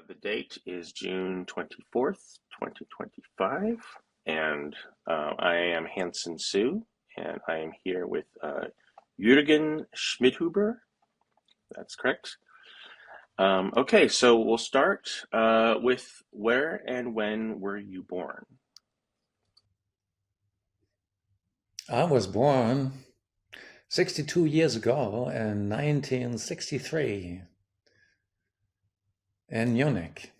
The date is June 24th, 2025, and I am Hansen Hsu, and I am here with Jürgen Schmidhuber. That's correct. Okay, so we'll start with where and when were you born? I was born 62 years ago in 1963 in Munich.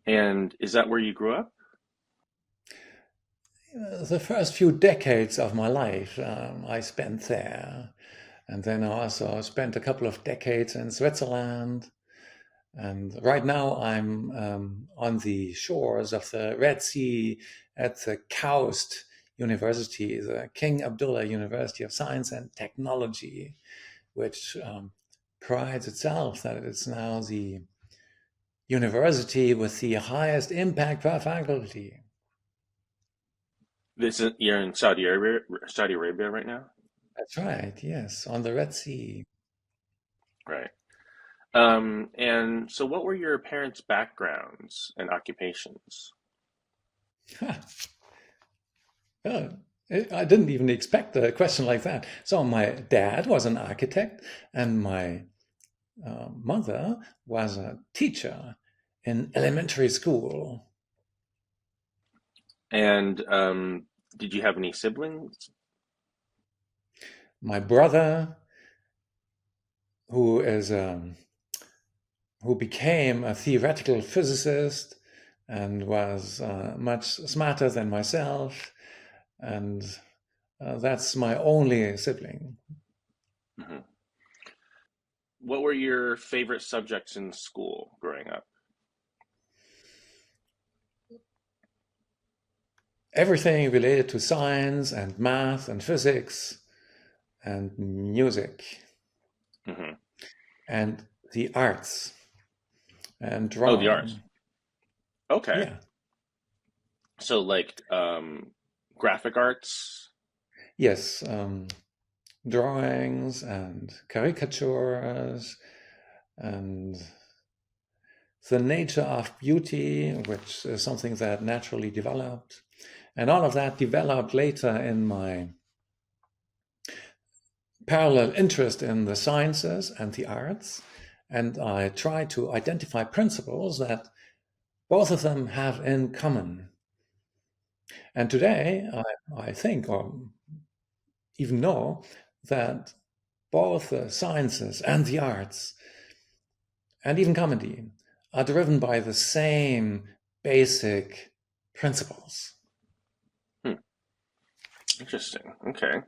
And is that where you grew up? The first few decades of my life I spent there. And then I also spent a couple of decades in Switzerland. And right now I'm on the shores of the Red Sea at the KAUST University, the King Abdullah University of Science and Technology, which prides itself that it's now the university with the highest impact per faculty. You're in Saudi Arabia right now, That's right, yes, on the Red Sea. right? And so what were your parents' backgrounds and occupations? Uh, I didn't even expect a question like that. So my dad was an architect, and my mother was a teacher in elementary school. And did you have any siblings? My brother, who is who became a theoretical physicist and was much smarter than myself, and that's my only sibling. Mhm. What were your favorite subjects in school growing up? Everything related to science and math and physics and music Hmm. and the arts and Oh, the arts. drawing. Okay. Yeah. So like graphic arts. Yes. Drawings and caricatures and the nature of beauty, which is something that naturally developed. And all of that developed later in my parallel interest in the sciences and the arts. And I try to identify principles that both of them have in common. And today, I think, or even know, that both the sciences and the arts, and even comedy, are driven by the same basic principles. Hmm, interesting. Okay.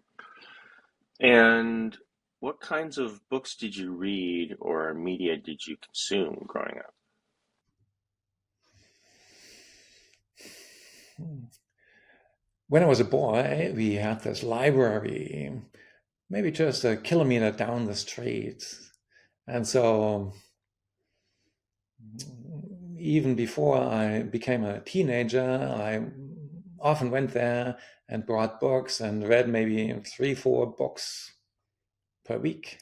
And what kinds of books did you read or media did you consume growing up? When I was a boy, we had this library, maybe just a kilometer down the street. And so, even before I became a teenager, I often went there and brought books and read maybe 3, 4 books per week.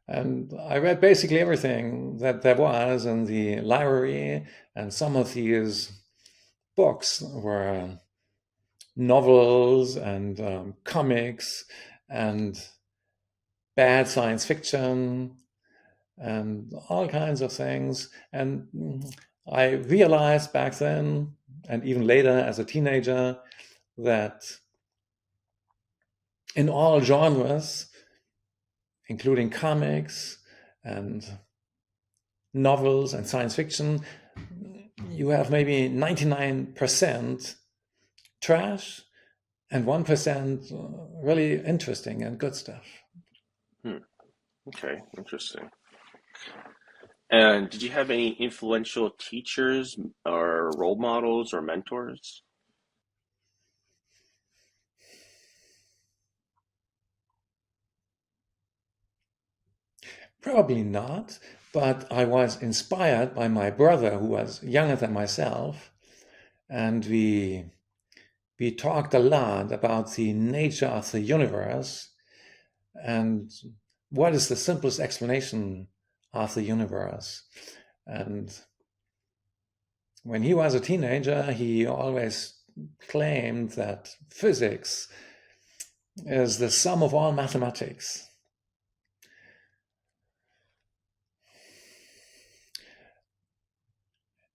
And I read basically everything that there was in the library, and some of these books were novels and comics and bad science fiction and all kinds of things. And I realized back then, and even later as a teenager, that in all genres, including comics and novels and science fiction, you have maybe 99% trash and 1% really interesting and good stuff. Hmm, okay, interesting. And did you have any influential teachers or role models or mentors? Probably not, but I was inspired by my brother who was younger than myself, and we talked a lot about the nature of the universe and what is the simplest explanation of the universe. And when he was a teenager, he always claimed that physics is the sum of all mathematics.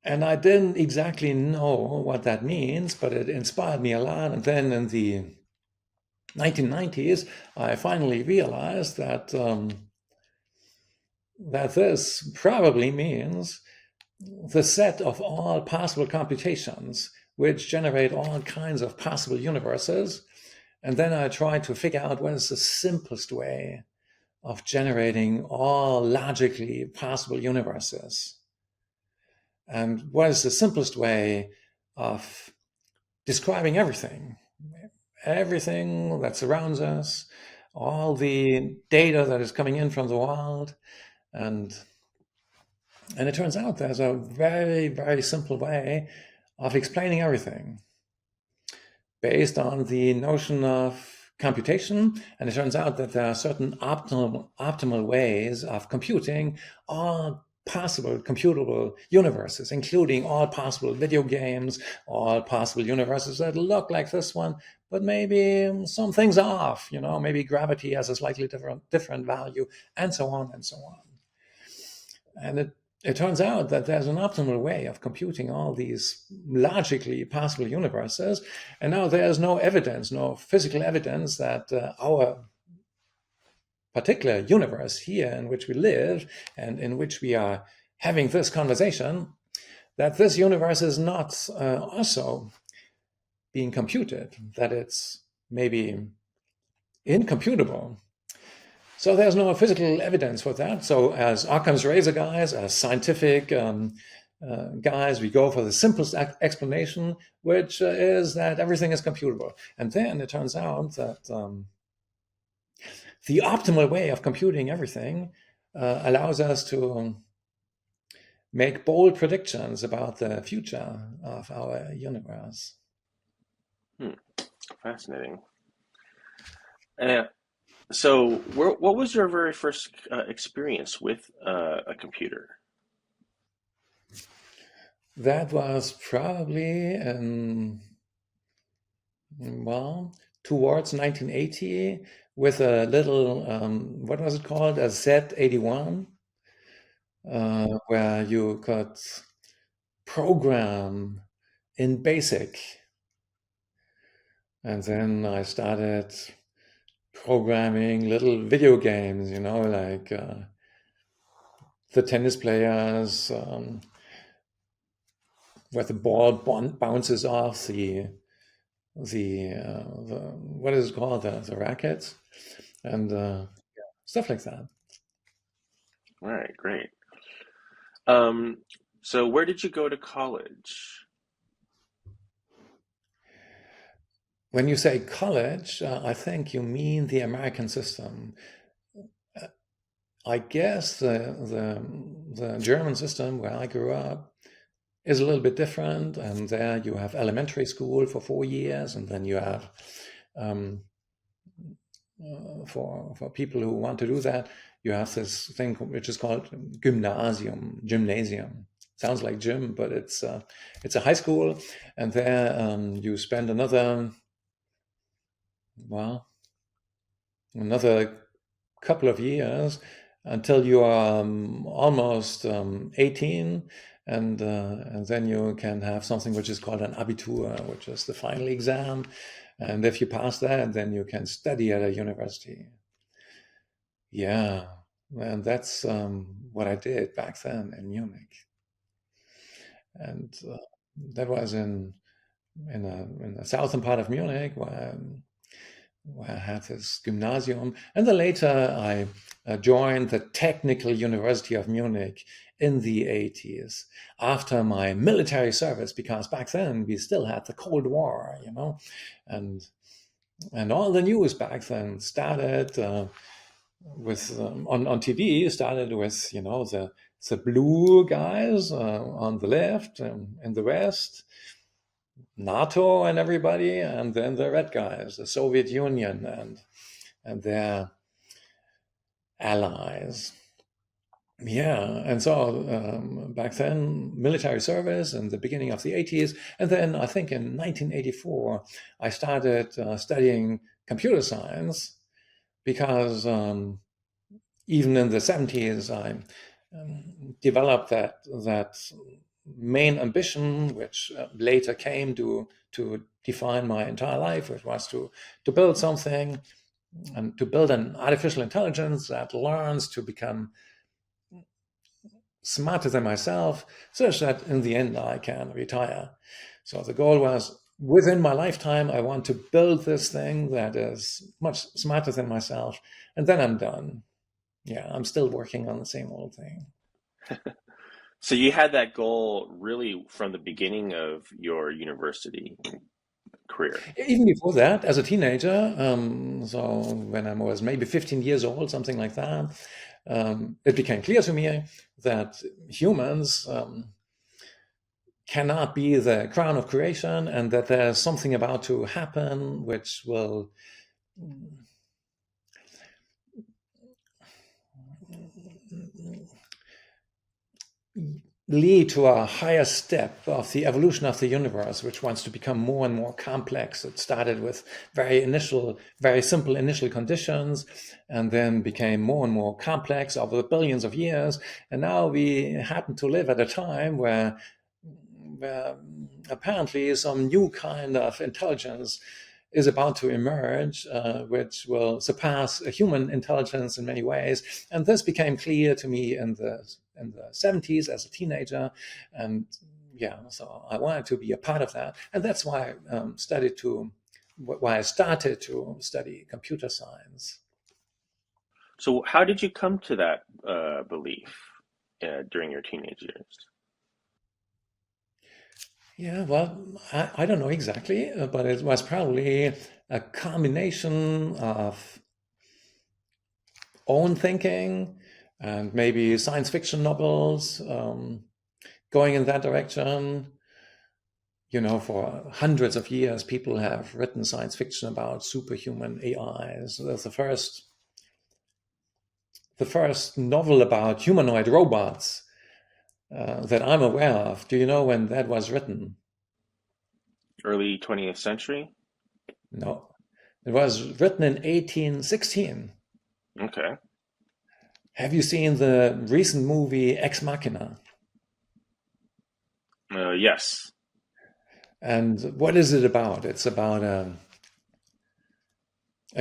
And I didn't exactly know what that means, but it inspired me a lot. And then in the 1990s, I finally realized that that this probably means the set of all possible computations which generate all kinds of possible universes. And then I tried to figure out what is the simplest way of generating all logically possible universes. And what is the simplest way of describing everything that surrounds us, all the data that is coming in from the world. And it turns out there's a very, very simple way of explaining everything based on the notion of computation. And it turns out that there are certain optimal ways of computing all possible computable universes, including all possible video games, all possible universes that look like this one, but maybe some things are off, maybe gravity has a slightly different value, and so on and so on. And it turns out that there's an optimal way of computing all these logically possible universes. And now there's no evidence, no physical evidence that our particular universe here in which we live and in which we are having this conversation, that this universe is not also being computed, that it's maybe incomputable. So there's no physical evidence for that. So as Occam's razor guys, as scientific guys, we go for the simplest explanation, which is that everything is computable. And then it turns out that the optimal way of computing everything allows us to make bold predictions about the future of our universe. Fascinating. So what was your very first experience with a computer? That was probably, towards 1980 with a little, what was it called? A Z81, where you could program in BASIC. And then I started programming little video games, like the tennis players, where the ball bounces off the what is it called, the rackets, and stuff like that. All right, great. So where did you go to college? When you say college, I think you mean the American system. I guess the German system where I grew up is a little bit different, and there you have elementary school for 4 years, and then you have for people who want to do that, you have this thing which is called gymnasium. Sounds like gym, but it's a high school, and there you spend another couple of years until you are almost 18, and then you can have something which is called an Abitur, which is the final exam. And if you pass that, then you can study at a university. Yeah, and that's what I did back then in Munich. And that was in the southern part of Munich, where I had this gymnasium. And then later I joined the Technical University of Munich in the 80s after my military service, because back then we still had the Cold War, and all the news back then started with on TV, started with the blue guys on the left in the West, NATO and everybody, and then the red guys, the Soviet Union and their allies. Yeah, and so back then, military service in the beginning of the 80s, and then I think in 1984, I started studying computer science because even in the 70s, I developed that main ambition, which later came to define my entire life, which was to build something and to build an artificial intelligence that learns to become smarter than myself, such that in the end I can retire. So the goal was within my lifetime, I want to build this thing that is much smarter than myself, and then I'm done. Yeah, I'm still working on the same old thing. So you had that goal really from the beginning of your university career. Even before that, as a teenager, so when I was maybe 15 years old, something like that, it became clear to me that humans cannot be the crown of creation and that there's something about to happen which will lead to a higher step of the evolution of the universe, which wants to become more and more complex. It started with very simple initial conditions, and then became more and more complex over the billions of years. And now we happen to live at a time where apparently some new kind of intelligence is about to emerge, which will surpass human intelligence in many ways. And this became clear to me in the 70s as a teenager. And yeah, so I wanted to be a part of that. And that's why I started to study computer science. So how did you come to that belief during your teenage years? Yeah, well, I don't know exactly, but it was probably a combination of own thinking and maybe science fiction novels going in that direction. You know, for hundreds of years, people have written science fiction about superhuman AIs. There's the first novel about humanoid robots that I'm aware of. Do you know when that was written? Early 20th century? No. It was written in 1816. Okay. Have you seen the recent movie Ex Machina? Yes. And what is it about? It's about a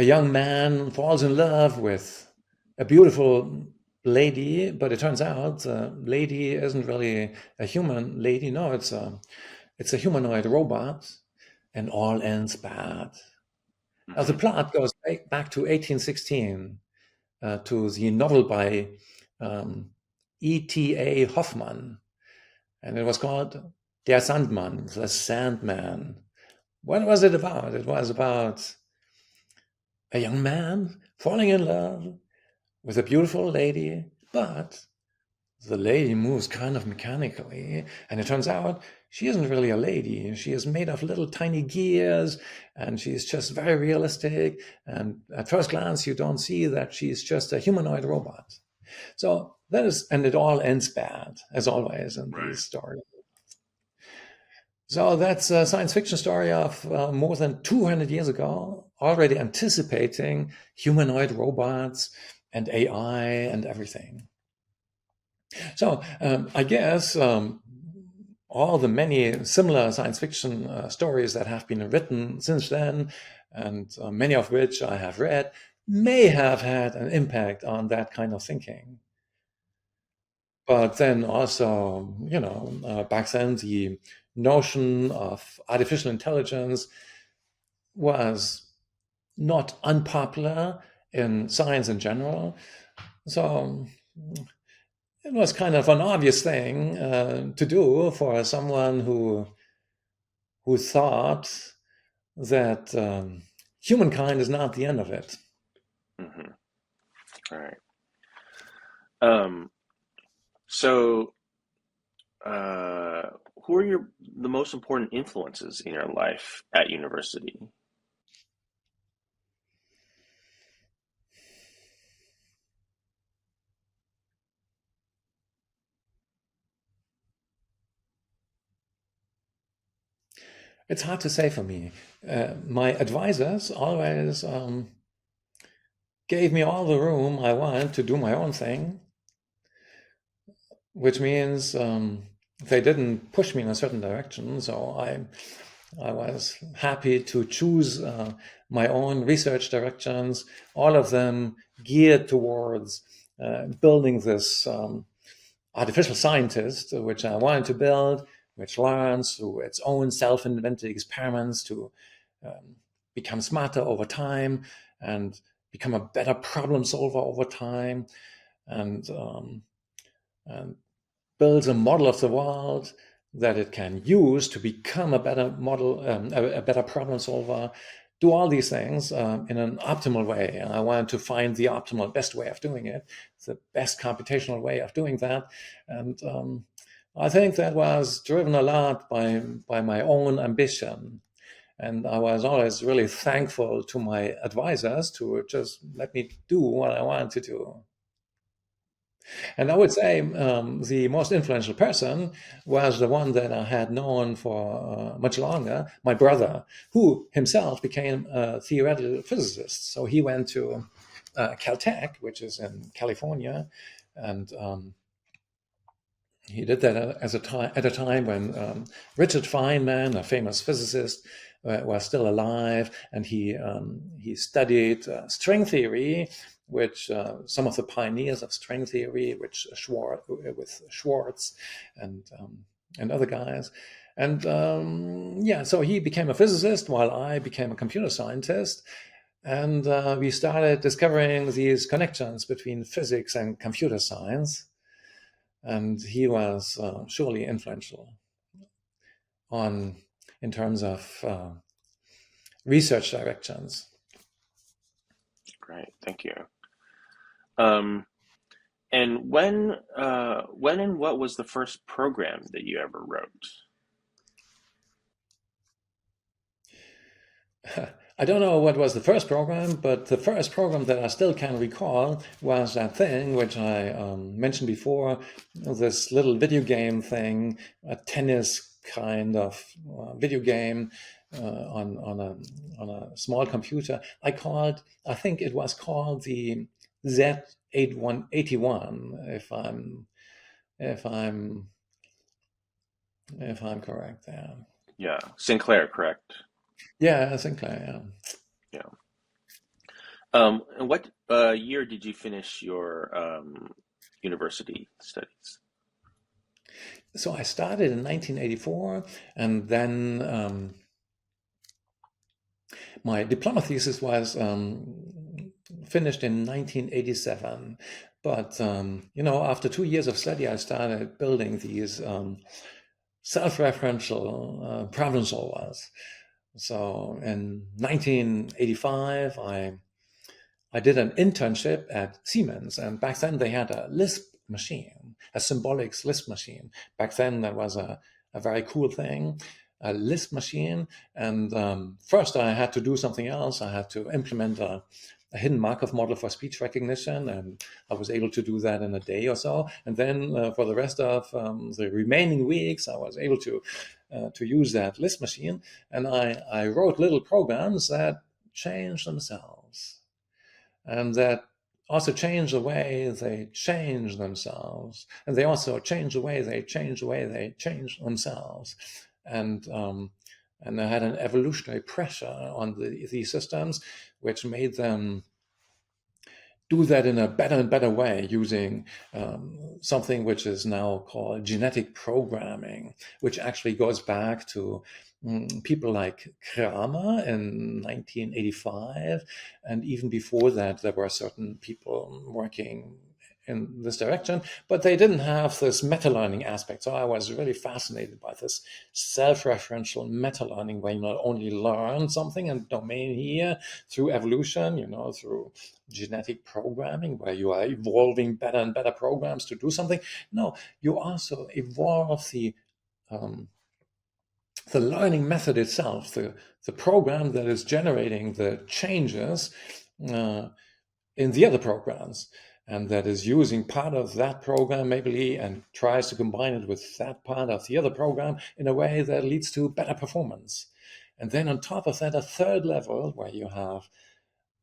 young man falls in love with a beautiful lady, but it turns out the lady isn't really a human lady. No, it's a humanoid robot, and all ends bad. Now the Hmm. plot goes back to 1816 to the novel by um, E.T.A. Hoffmann, and it was called Der Sandmann, the Sandman. What was it about? It was about a young man falling in love with a beautiful lady, but the lady moves kind of mechanically, and it turns out she isn't really a lady. She is made of little tiny gears, and she's just very realistic. And at first glance, you don't see that she's just a humanoid robot. So that is, and it all ends bad, as always in Right. these stories. So that's a science fiction story of more than 200 years ago, already anticipating humanoid robots and AI and everything. So I guess all the many similar science fiction stories that have been written since then, and many of which I have read, may have had an impact on that kind of thinking. But then also, back then the notion of artificial intelligence was not unpopular in science in general. So it was kind of an obvious thing to do for someone who thought that humankind is not the end of it. Hmm. All right. Um, so, uh, who are the most important influences in your life at university? It's hard to say for me. My advisors always gave me all the room I want to do my own thing, which means they didn't push me in a certain direction. So I was happy to choose my own research directions, all of them geared towards building this artificial scientist, which I wanted to build, which learns through its own self-invented experiments to become smarter over time and become a better problem solver over time, and builds a model of the world that it can use to become a better model, a better problem solver, do all these things in an optimal way. And I wanted to find the optimal, best way of doing it, the best computational way of doing that. And I think that was driven a lot by my own ambition. And I was always really thankful to my advisors to just let me do what I wanted to do. And I would say the most influential person was the one that I had known for much longer, my brother, who himself became a theoretical physicist. So he went to Caltech, which is in California, and he did that at a time when Richard Feynman, a famous physicist, was still alive, and he studied string theory, which some of the pioneers of string theory, with Schwartz and other guys. And yeah, so he became a physicist while I became a computer scientist. And we started discovering these connections between physics and computer science. And he was surely influential in terms of research directions. Great, thank you. And when and what was the first program that you ever wrote? I don't know what was the first program, but the first program that I still can recall was that thing which I mentioned before, this little video game thing, a tennis kind of video game on a small computer. I think it was called the Z8181, if I'm correct there. Yeah, Sinclair, correct? Yeah, Sinclair. Yeah. Yeah. And what year did you finish your university studies? So I started in 1984, and then my diploma thesis was finished in 1987. But after 2 years of study, I started building these self-referential problem solvers. So in 1985, I did an internship at Siemens, and back then they had a LISP machine, a symbolic LISP machine. Back then that was a very cool thing, a LISP machine. And first I had to do something else. I had to implement a hidden Markov model for speech recognition, and I was able to do that in a day or so. And then for the rest of the remaining weeks, I was able to use that LISP machine, and I wrote little programs that changed themselves, and that also change the way they change themselves, and they also change the way they change themselves, and I had an evolutionary pressure on these systems, which made them do that in a better and better way using something which is now called genetic programming, which actually goes back to people like Kramer in 1985. And even before that, there were certain people working in this direction, but they didn't have this meta-learning aspect. So I was really fascinated by this self-referential meta-learning, where you not only learn something in domain here through evolution, through genetic programming, where you are evolving better and better programs to do something. No, you also evolve the learning method itself, the program that is generating the changes in the other programs. and that is using part of that program maybe and tries to combine it with that part of the other program in a way that leads to better performance. And then on top of that, a third level where you have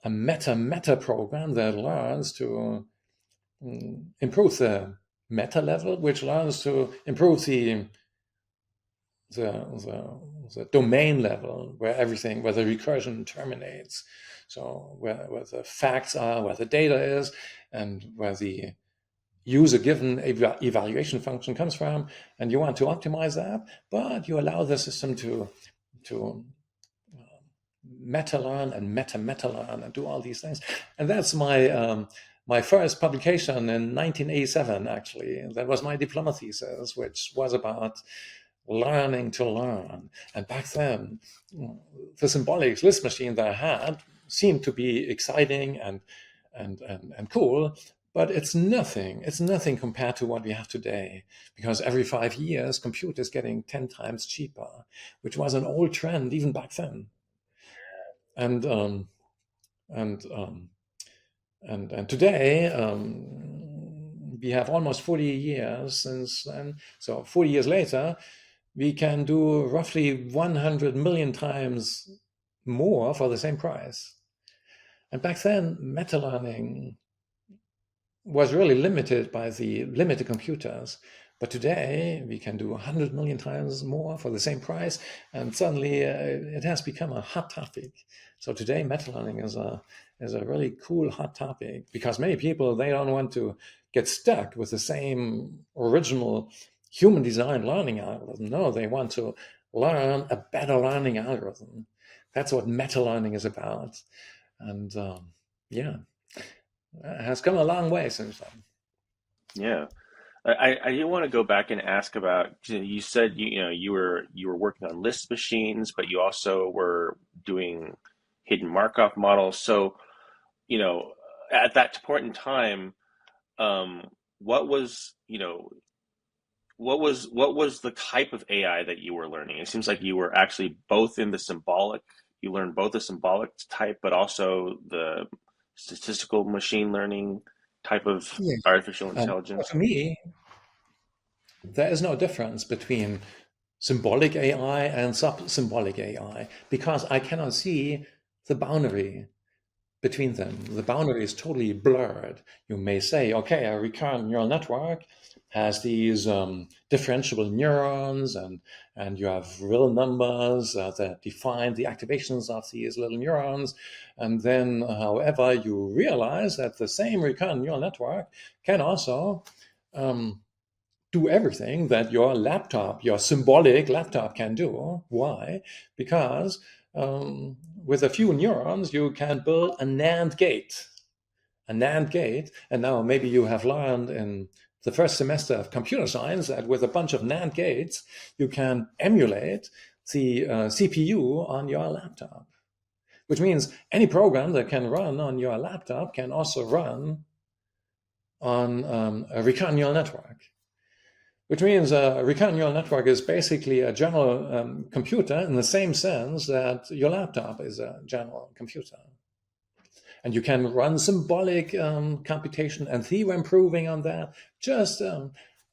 a meta program that learns to improve the meta level, which learns to improve the domain level where the recursion terminates. So where the facts are, where the data is, and where the user given evaluation function comes from, and you want to optimize that, but you allow the system to meta learn and meta learn and do all these things. And that's my first publication in 1987. Actually, that was my diploma thesis, which was about learning to learn. And back then, the symbolic LISP machine that I had seemed to be exciting and cool, but it's nothing compared to what we have today, because every 5 years computers getting 10 times cheaper, which was an old trend even back then. And today we have almost 40 years since then. So 40 years later, we can do roughly 100 million times more for the same price. And back then, meta learning was really limited by the limited computers. But today, we can do 100 million times more for the same price, and suddenly it has become a hot topic. So today, meta learning is a really cool hot topic, because many people, they don't want to get stuck with the same original human design learning algorithm. No, they want to learn a better learning algorithm. That's what meta learning is about. And yeah, it has come a long way since then. Yeah. I do want to go back and ask about, you said you were working on Lisp machines, but you also were doing hidden Markov models. So, at that point in time, what was the type of AI that you were learning? It seems like you were actually both in the symbolic, you learned both the symbolic type, but also the statistical machine learning type of Yeah. artificial intelligence. For me, there is no difference between symbolic AI and sub-symbolic AI, because I cannot see the boundary between them. The boundary is totally blurred. You may say, okay, a recurrent neural network has these differentiable neurons, and you have real numbers that define the activations of these little neurons. And then, however, you realize that the same recurrent neural network can also do everything that your symbolic laptop can do. Why? Because with a few neurons, you can build a NAND gate. And now maybe you have learned in the first semester of computer science that with a bunch of NAND gates, you can emulate the CPU on your laptop, which means any program that can run on your laptop can also run on a recurrent neural network. Which means a recurrent neural network is basically a general computer in the same sense that your laptop is a general computer. And you can run symbolic computation and theorem proving on that, just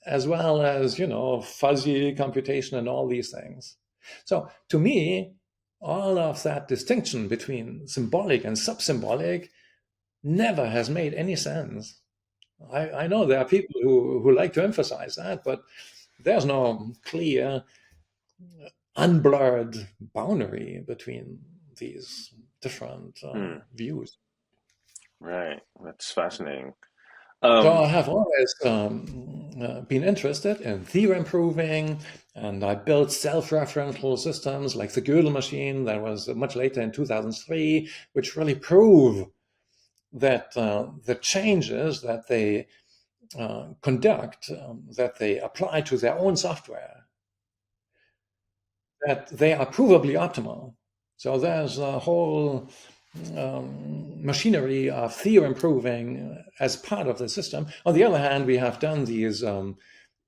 as well as, fuzzy computation and all these things. So to me, all of that distinction between symbolic and sub-symbolic never has made any sense. I know there are people who like to emphasize that, but there's no clear, unblurred boundary between these different views. Right, that's fascinating. So I have always been interested in theorem proving, and I built self-referential systems like the Gödel machine that was much later in 2003, which really prove that the changes that they conduct, that they apply to their own software, that they are provably optimal. So there's a whole machinery of theorem proving as part of the system. On the other hand, we have done these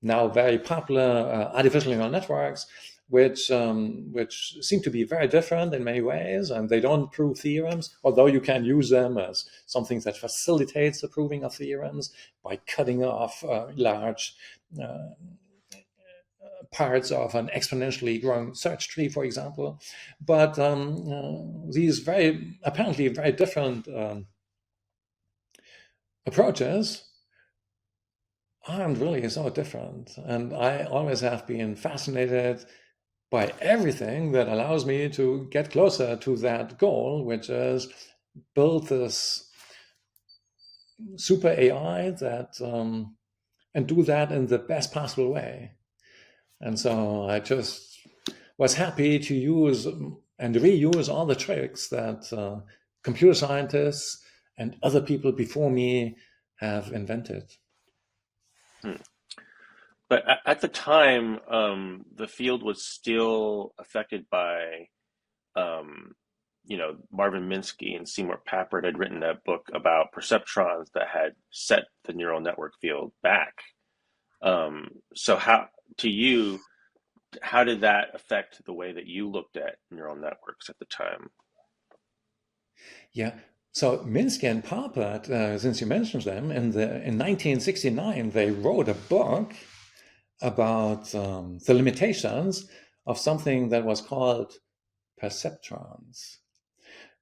now very popular artificial neural networks which seem to be very different in many ways, and they don't prove theorems, although you can use them as something that facilitates the proving of theorems by cutting off large parts of an exponentially growing search tree, for example. But these apparently very different approaches aren't really so different. And I always have been fascinated by everything that allows me to get closer to that goal, which is build this super AI that and do that in the best possible way. And so I just was happy to use and reuse all the tricks that computer scientists and other people before me have invented. But at the time, the field was still affected by, Marvin Minsky and Seymour Papert had written a book about perceptrons that had set the neural network field back. So how did that affect the way that you looked at neural networks at the time? Yeah. So Minsky and Papert, since you mentioned them, in 1969 they wrote a book about the limitations of something that was called perceptrons.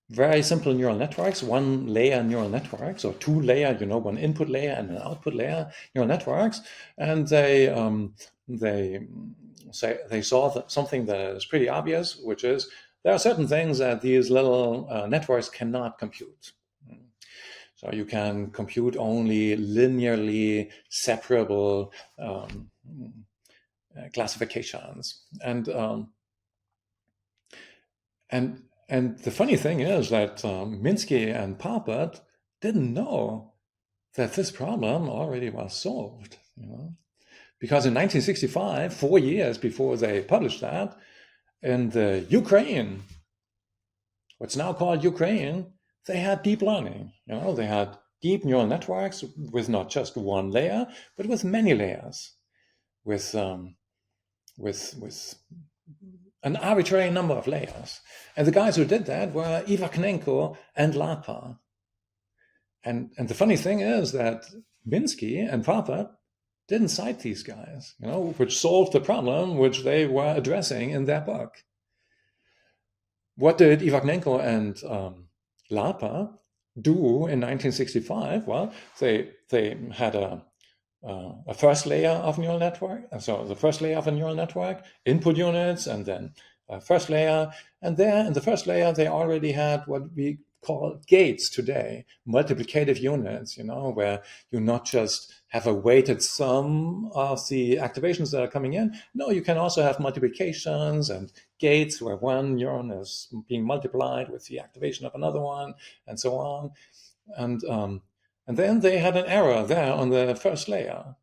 Very simple neural networks, one layer neural networks, or two layer, one input layer and an output layer neural networks, and they saw something that is pretty obvious, which is there are certain things that these little networks cannot compute. So you can compute only linearly separable classifications, and the funny thing is that Minsky and Papert didn't know that this problem already was solved. Because in 1965, 4 years before they published that, in the Ukraine, what's now called Ukraine, they had deep learning. They had deep neural networks with not just one layer, but with many layers, with an arbitrary number of layers. And the guys who did that were Ivaknenko and Lapa. And the funny thing is that Minsky and Papert didn't cite these guys, which solved the problem which they were addressing in their book. What did Ivaknenko and Lapa do in 1965? Well, they had a first layer of neural network. So the first layer of a neural network, input units, and then a first layer. And there in the first layer, they already had what we call gates today, multiplicative units, where you not just have a weighted sum of the activations that are coming in. No, you can also have multiplications and gates where one neuron is being multiplied with the activation of another one, and so on. And then they had an error there on the first layer.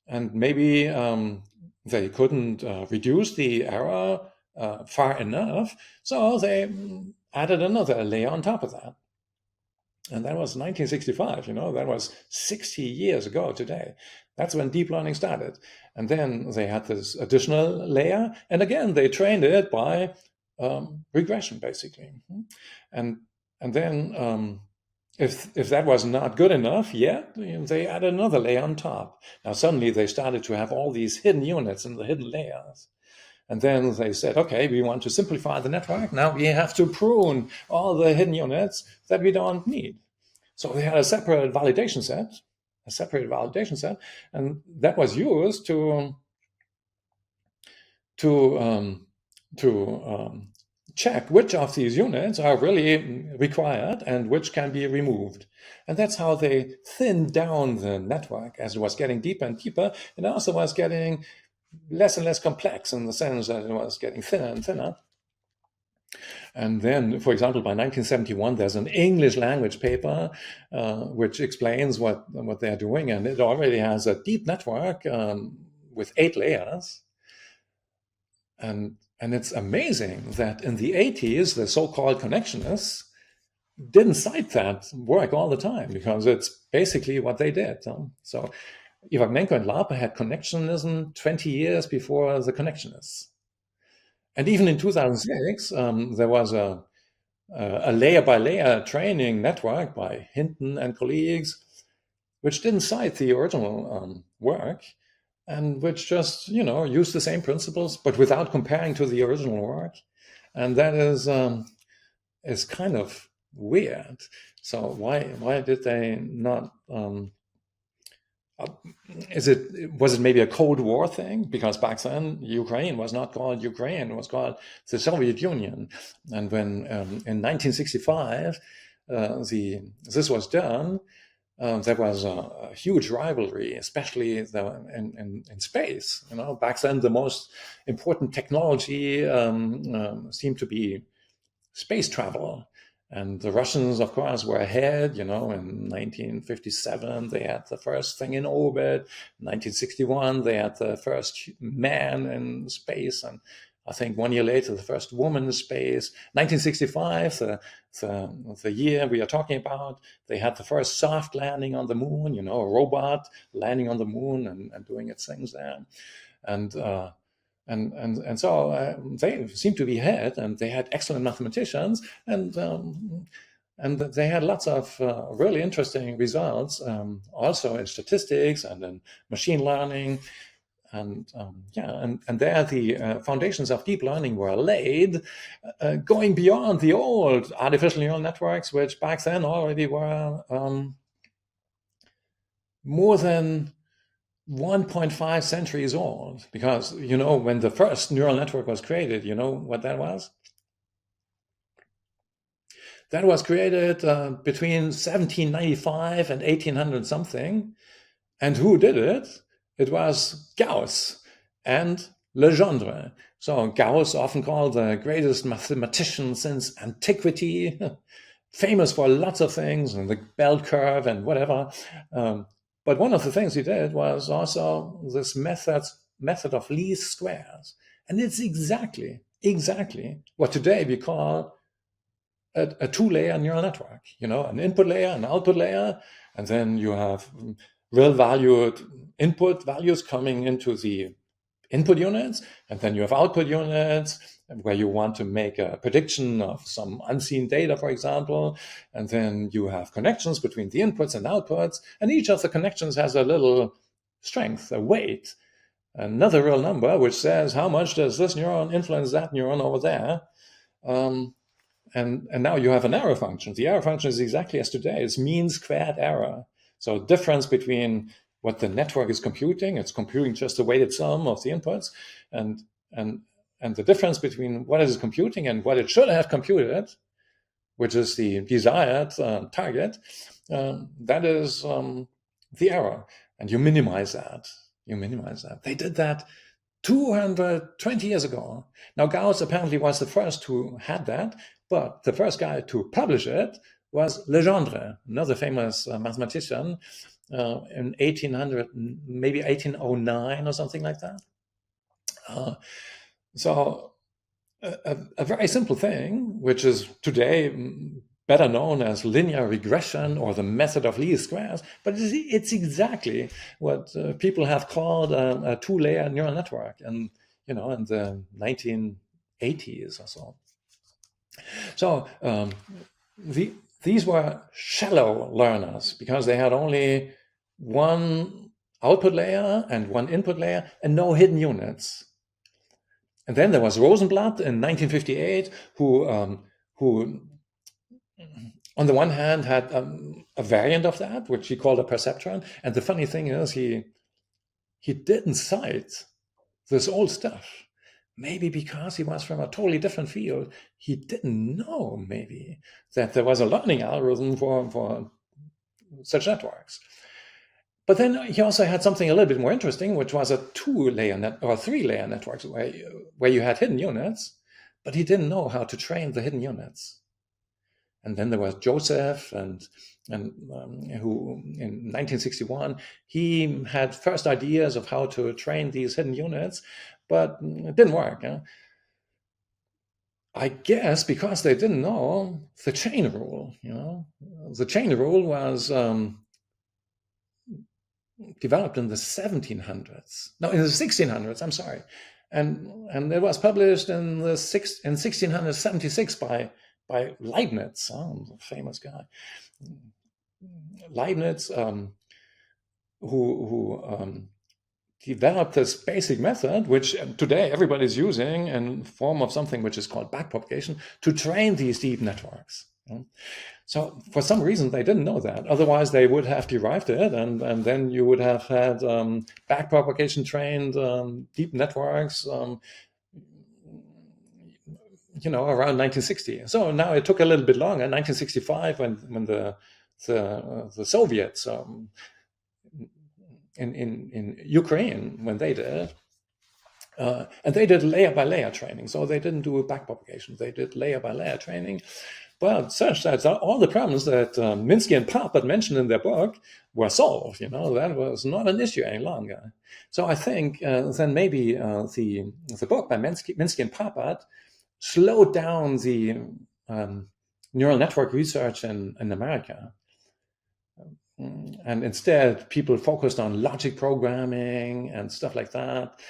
And maybe they couldn't reduce the error far enough, so they added another layer on top of that. And that was 1965, that was 60 years ago today. That's when deep learning started. And then they had this additional layer. And again, they trained it by regression, basically. And then if that was not good enough yet, they added another layer on top. Now suddenly they started to have all these hidden units in the hidden layers. And then they said, okay, we want to simplify the network. Now we have to prune all the hidden units that we don't need. So they had a separate validation set, and that was used to check which of these units are really required and which can be removed. And that's how they thinned down the network as it was getting deeper and deeper, and also was getting less and less complex in the sense that it was getting thinner and thinner. And then, for example, by 1971, there's an English language paper which explains what they're doing, and it already has a deep network with 8 layers. And it's amazing that in the 80s, the so-called connectionists didn't cite that work all the time, because it's basically what they did. So Ivaknenko and Lapa had connectionism 20 years before the connectionists. And even in 2006, there was a layer by layer training network by Hinton and colleagues, which didn't cite the original work and which just, used the same principles, but without comparing to the original work. And that is kind of weird. So why did they not? Was it maybe a Cold War thing? Because back then Ukraine was not called Ukraine; it was called the Soviet Union. And when in 1965 this was done, there was a huge rivalry, especially in space. Back then the most important technology seemed to be space travel. And the Russians, of course, were ahead. In 1957, they had the first thing in orbit. In 1961, they had the first man in space. And I think 1 year later, the first woman in space. 1965, the year we are talking about, they had the first soft landing on the moon, a robot landing on the moon and doing its things there. And so they seemed to be ahead, and they had excellent mathematicians, and they had lots of really interesting results, also in statistics and in machine learning. And there the foundations of deep learning were laid, going beyond the old artificial neural networks, which back then already were more than 1.5 centuries old. Because, when the first neural network was created, you know what that was? That was created between 1795 and 1800 something. And who did it? It was Gauss and Legendre. So Gauss, often called the greatest mathematician since antiquity, famous for lots of things, and the bell curve and whatever. But one of the things he did was also this method of least squares. And it's exactly what today we call a two-layer neural network, an input layer, an output layer, and then you have real valued input values coming into the input units, and then you have output units where you want to make a prediction of some unseen data, for example, and then you have connections between the inputs and outputs, and each of the connections has a little strength, a weight, another real number, which says how much does this neuron influence that neuron over there. And now you have an error function. The error function is exactly as today. It's mean squared error. So difference between what the network is computing, it's computing just the weighted sum of the inputs, and the difference between what it is computing and what it should have computed, which is the desired target, that is the error. And you minimize that. They did that 220 years ago. Now, Gauss apparently was the first who had that, but the first guy to publish it was Legendre, another famous mathematician, in 1800, maybe 1809 or something like that. So a very simple thing, which is today better known as linear regression or the method of least squares, but it's exactly what people have called a two-layer neural network, and in the 1980s or so. So these were shallow learners because they had only one output layer and one input layer and no hidden units. And then there was Rosenblatt in 1958, who on the one hand had a variant of that, which he called a perceptron. And the funny thing is, he didn't cite this old stuff. Maybe because he was from a totally different field, he didn't know maybe that there was a learning algorithm for such networks. But then he also had something a little bit more interesting, which was a two-layer or three-layer networks where you had hidden units, but he didn't know how to train the hidden units. And then there was Joseph, and who in 1961 he had first ideas of how to train these hidden units, but it didn't work. I guess because they didn't know the chain rule. The chain rule was developed in the 1700s. No, in the 1600s. I'm sorry. and it was published in 1676 by Leibniz, the famous guy. Leibniz, who developed this basic method, which today everybody's using in form of something which is called backpropagation, to train these deep networks. So for some reason they didn't know that. Otherwise they would have derived it, and then you would have had backpropagation trained deep networks, around 1960. So now it took a little bit longer. 1965, when the Soviets in Ukraine, when they did, and they did layer by layer training. So they didn't do backpropagation. They did layer by layer training. But such that all the problems that Minsky and Papert mentioned in their book were solved. That was not an issue any longer. So I think then maybe the book by Minsky and Papert slowed down the neural network research in America. And instead, people focused on logic programming and stuff like that.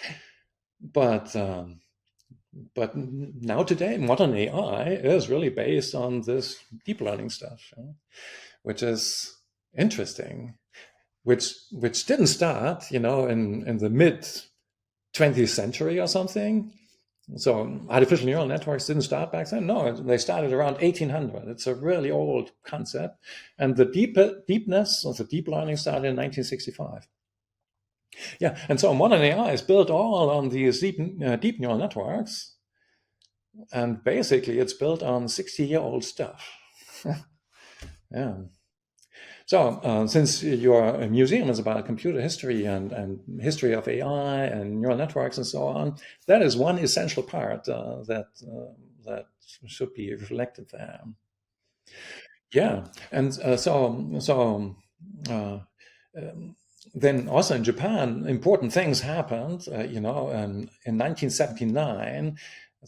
But now today, modern AI is really based on this deep learning stuff, which is interesting, which didn't start, in the mid 20th century or something. So artificial neural networks didn't start back then. No, they started around 1800. It's a really old concept. And the deepness of the deep learning started in 1965. Yeah, and so modern AI is built all on these deep neural networks. And basically, it's built on 60-year-old stuff. Yeah. So since your museum is about computer history and history of AI and neural networks and so on, that is one essential part that should be reflected there. Yeah, and then also in Japan, important things happened. In 1979,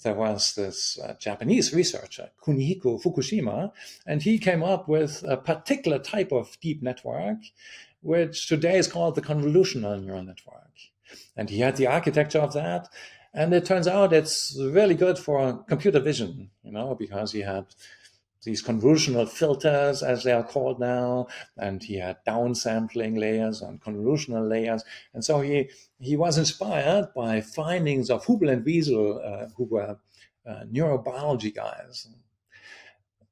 there was this Japanese researcher, Kunihiko Fukushima, and he came up with a particular type of deep network, which today is called the convolutional neural network. And he had the architecture of that, and it turns out it's really good for computer vision, because he had these convolutional filters, as they are called now, and he had downsampling layers and convolutional layers. And so he was inspired by findings of Hubel and Wiesel, who were neurobiology guys.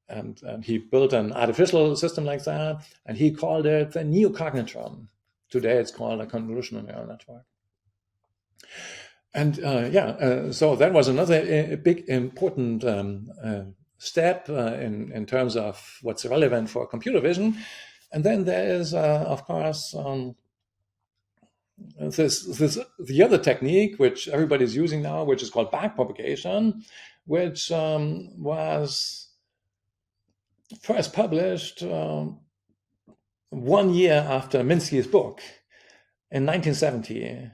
And he built an artificial system like that, and he called it the neocognitron. Today it's called a convolutional neural network. And so that was another big important step in terms of what's relevant for computer vision. And then there is, of course, the other technique which everybody's using now, which is called backpropagation, which was first published 1 year after Minsky's book in 1970.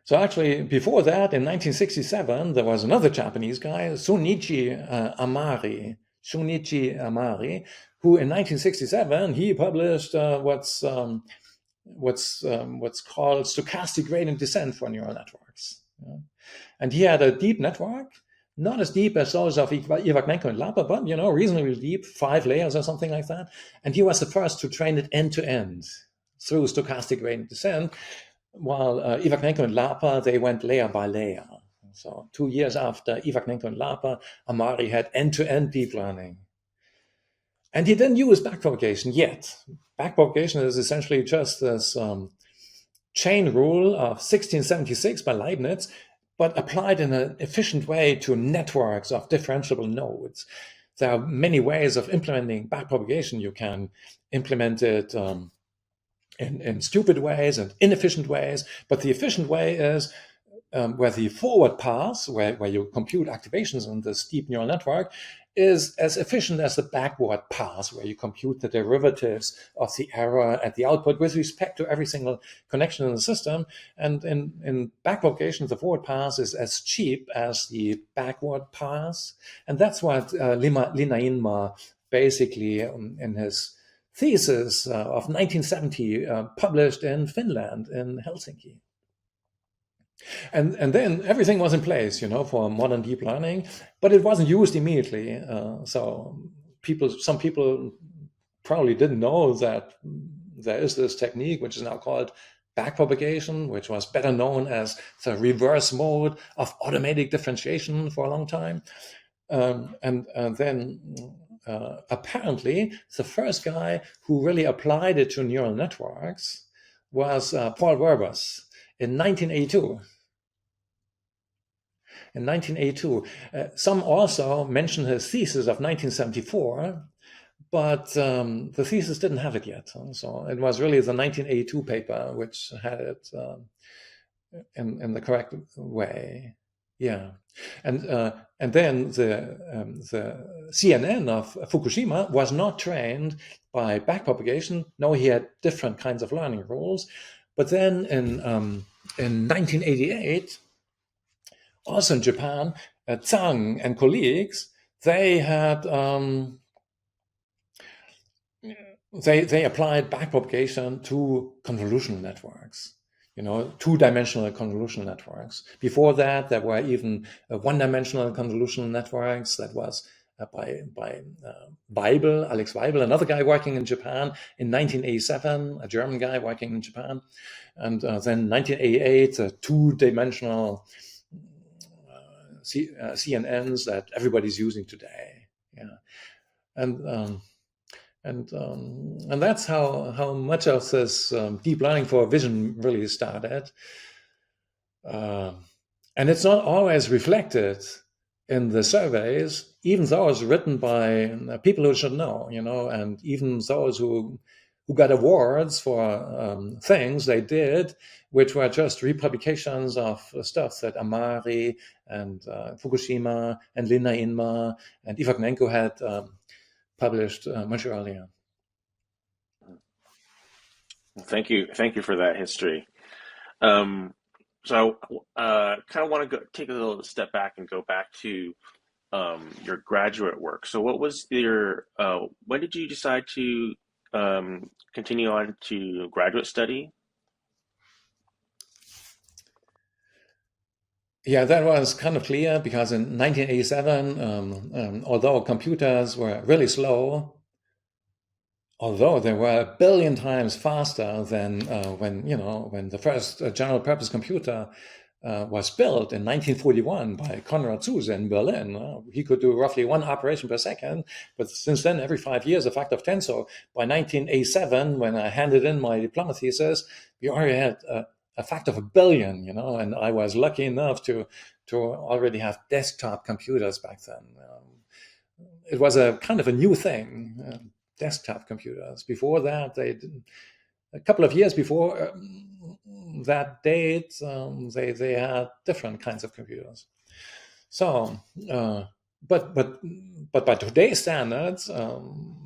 So actually, before that, in 1967, there was another Japanese guy, Shunichi Amari, who in 1967 he published what's called stochastic gradient descent for neural networks. And he had a deep network, not as deep as those of Iwagmenko and Lapa, but reasonably deep, 5 layers or something like that. And he was the first to train it end to end through stochastic gradient descent. While Iwagmenko and Lapa, they went layer by layer. So 2 years after Iwagmenko and Lapa, Amari had end-to-end deep learning. And he didn't use backpropagation yet. Backpropagation is essentially just this chain rule of 1676 by Leibniz, but applied in an efficient way to networks of differentiable nodes. There are many ways of implementing backpropagation. You can implement it in stupid ways and inefficient ways, but the efficient way is where the forward pass, where you compute activations on this deep neural network, is as efficient as the backward pass, where you compute the derivatives of the error at the output with respect to every single connection in the system. And in backpropagation, the forward pass is as cheap as the backward pass. And that's what Linnainma basically in his thesis of 1970 published in Finland, in Helsinki. And then everything was in place, for modern deep learning, but it wasn't used immediately. So some people probably didn't know that there is this technique which is now called backpropagation, which was better known as the reverse mode of automatic differentiation for a long time. And then apparently the first guy who really applied it to neural networks was Paul Werbers in 1982. In 1982, some also mention his thesis of 1974, but the thesis didn't have it yet. So it was really the 1982 paper which had it in the correct way. Yeah, and then the CNN of Fukushima was not trained by backpropagation. No, he had different kinds of learning rules. But then in 1988, also in Japan, Zhang and colleagues, they had they applied backpropagation to convolutional networks. Two-dimensional convolutional networks. Before that, there were even one-dimensional convolutional networks. That was by Weibel, Alex Weibel, another guy working in Japan in 1987, a German guy working in Japan, and then 1988, two-dimensional CNNs that everybody's using today. Yeah, and that's how much of this deep learning for vision really started. And it's not always reflected in the surveys, even those written by people who should know, and even those who got awards for things they did, which were just republications of stuff that Amari and Fukushima and Linda Inma and Ivagnenko had published much earlier. Thank you for that history. So I kind of want to take a little step back and go back to your graduate work. So what was your when did you decide to continue on to graduate study? Yeah, that was kind of clear because in 1987, although computers were really slow, although they were a billion times faster than when the first general purpose computer was built in 1941 by Konrad Zuse in Berlin. He could do roughly one operation per second, but since then, every 5 years, a factor of 10. So by 1987, when I handed in my diploma thesis, we already had a factor of a billion, and I was lucky enough to already have desktop computers back then. It was a kind of a new thing, desktop computers. Before that, a couple of years before that date, they had different kinds of computers. So, but by today's standards,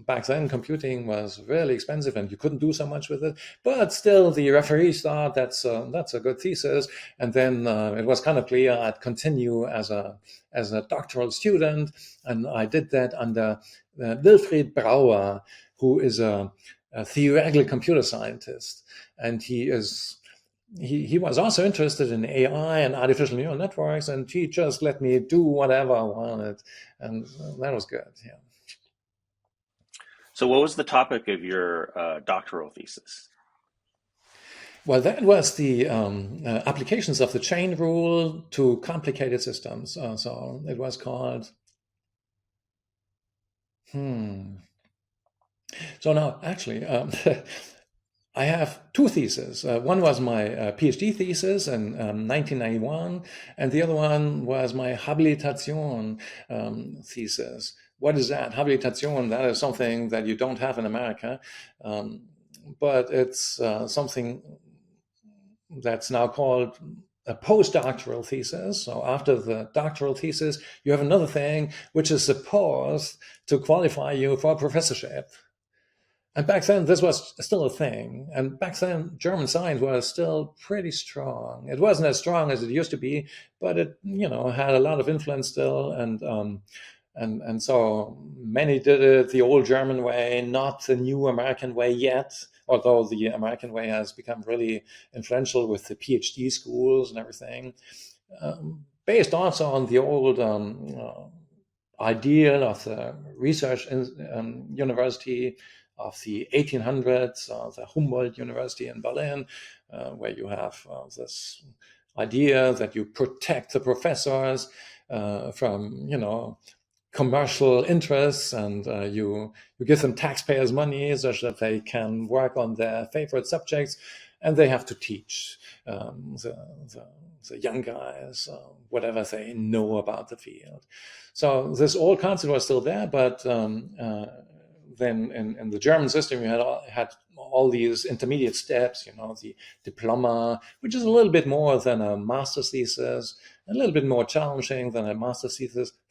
back then computing was really expensive and you couldn't do so much with it. But still, the referees thought that's a good thesis. And then it was kind of clear I'd continue as a doctoral student, and I did that under Wilfried Brauer, who is a theoretical computer scientist, and he was also interested in AI and artificial neural networks, and he just let me do whatever I wanted, and that was good. Yeah. So what was the topic of your doctoral thesis? Well, that was the applications of the chain rule to complicated systems. So it was called. So now, actually, I have two theses. One was my PhD thesis in 1991, and the other one was my habilitation thesis. What is that? Habilitation, that is something that you don't have in America, but it's something that's now called a postdoctoral thesis. So after the doctoral thesis, you have another thing which is supposed to qualify you for a professorship. And back then, this was still a thing. And back then, German science was still pretty strong. It wasn't as strong as it used to be, but it, had a lot of influence still. And so Many did it the old German way, not the new American way yet, although the American way has become really influential with the PhD schools and everything, based also on the old ideal of the research university of the 1800s, the Humboldt University in Berlin, where you have this idea that you protect the professors from, commercial interests, and you give them taxpayers' money such that they can work on their favorite subjects, and they have to teach the young guys whatever they know about the field. So this old concept was still there, but then in the German system, you had all these intermediate steps, the diploma, which is a little bit more than a master's thesis, a little bit more challenging than a master's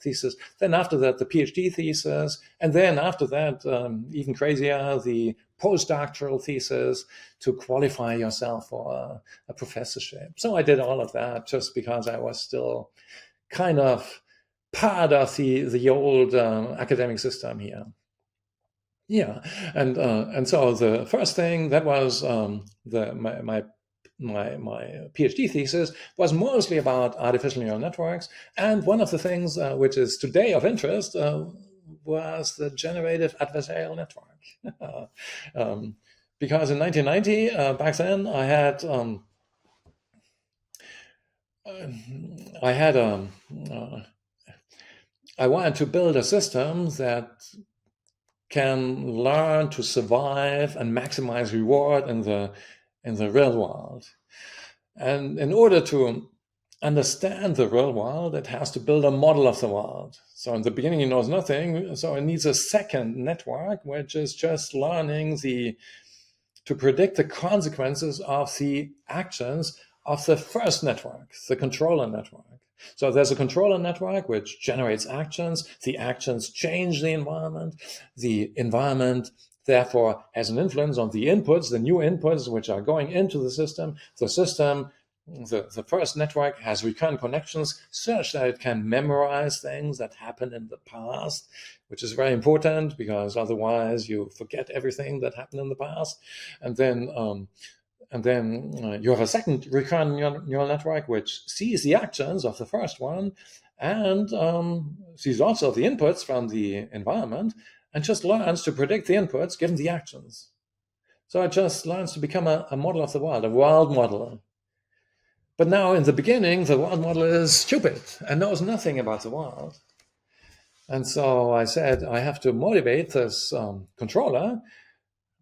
thesis. Then after that, the PhD thesis. And then after that, even crazier, the postdoctoral thesis to qualify yourself for a professorship. So I did all of that just because I was still kind of part of the old academic system here. Yeah, and so the first thing that was my PhD thesis was mostly about artificial neural networks, and one of the things which is today of interest was the generative adversarial network. Because in 1990, back then, I wanted to build a system that can learn to survive and maximize reward in the real world. And in order to understand the real world, it has to build a model of the world. So in the beginning, it knows nothing. So it needs a second network, which is just learning to predict the consequences of the actions of the first network, the controller network. So there's a controller network which generates actions. The actions change the environment. The environment, therefore, has an influence on the inputs, the new inputs which are going into the system. The system, the first network, has recurrent connections such that it can memorize things that happened in the past, which is very important because otherwise you forget everything that happened in the past. And then you have a second recurrent neural network which sees the actions of the first one and sees also the inputs from the environment and just learns to predict the inputs given the actions. So it just learns to become a model of the world, a world model. But now in the beginning, the world model is stupid and knows nothing about the world. And so I said, I have to motivate this controller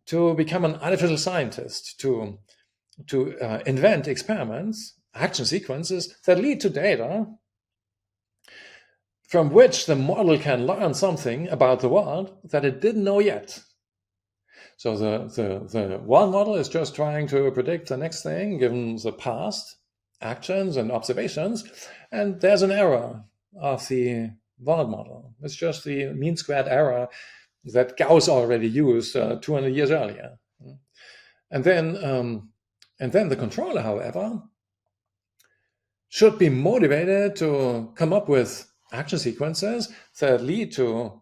to become an artificial scientist, to invent experiments, action sequences that lead to data from which the model can learn something about the world that it didn't know yet. So the world model is just trying to predict the next thing given the past actions and observations, and there's an error of the world model. It's just the mean squared error that Gauss already used 200 years earlier. And then the controller, however, should be motivated to come up with action sequences that lead to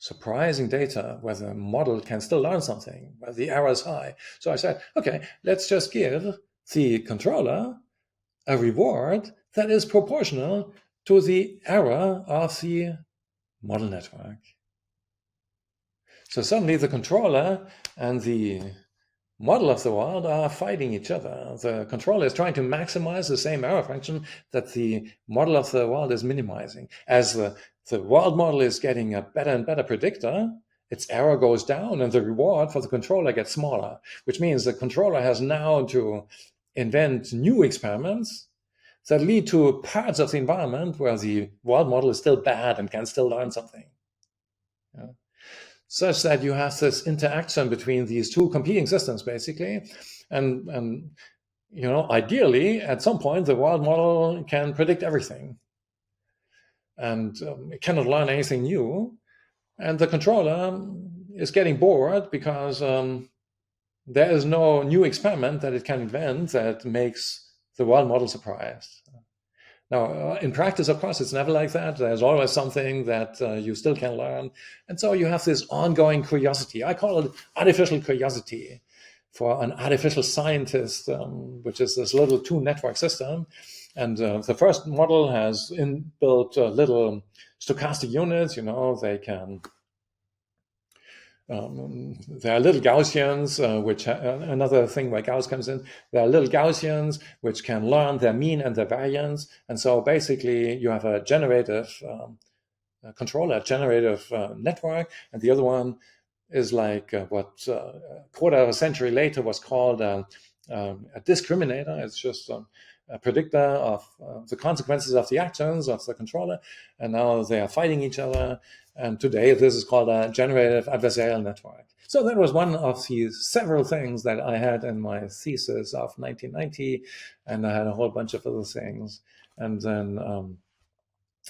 surprising data where the model can still learn something, where the error is high. So I said, okay, let's just give the controller a reward that is proportional to the error of the model network. So suddenly the controller and the model of the world are fighting each other. The controller is trying to maximize the same error function that the model of the world is minimizing. As the world model is getting a better and better predictor, its error goes down and the reward for the controller gets smaller, which means the controller has now to invent new experiments that lead to parts of the environment where the world model is still bad and can still learn something. Yeah. Such that you have this interaction between these two competing systems, basically. And ideally, at some point, the world model can predict everything. And it cannot learn anything new. And the controller is getting bored because there is no new experiment that it can invent that makes the world model surprised. Now, in practice, of course, it's never like that. There's always something that you still can learn. And so you have this ongoing curiosity. I call it artificial curiosity for an artificial scientist, which is this little two network system. And the first model has inbuilt little stochastic units. They can there are little Gaussians, which another thing where Gauss comes in. There are little Gaussians which can learn their mean and their variance, and so basically you have a generative controller, generative network, and the other one is like what a quarter of a century later was called a discriminator. It's just a predictor of the consequences of the actions of the controller, and now they are fighting each other. And today, this is called a generative adversarial network. So that was one of the several things that I had in my thesis of 1990, and I had a whole bunch of other things. And then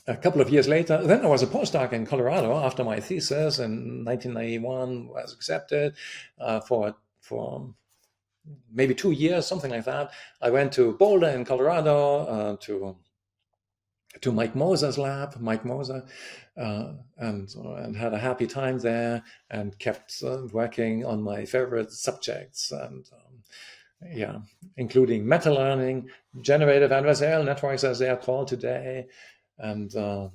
a couple of years later, then I was a postdoc in Colorado after my thesis in 1991 was accepted for maybe 2 years, something like that. I went to Boulder in Colorado to Mike Moser's lab, Mike Moser, and had a happy time there and kept working on my favorite subjects and including meta learning, generative adversarial networks as they are called today, and the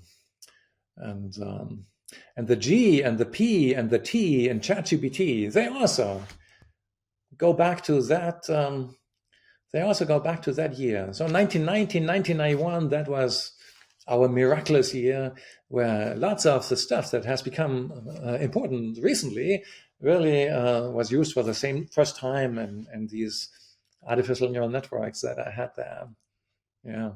G and the P and the T in ChatGPT, they also go back to that. They also go back to that year. So 1990, 1991, that was our miraculous year where lots of the stuff that has become important recently really was used for the first time in these artificial neural networks that I had there. Yeah.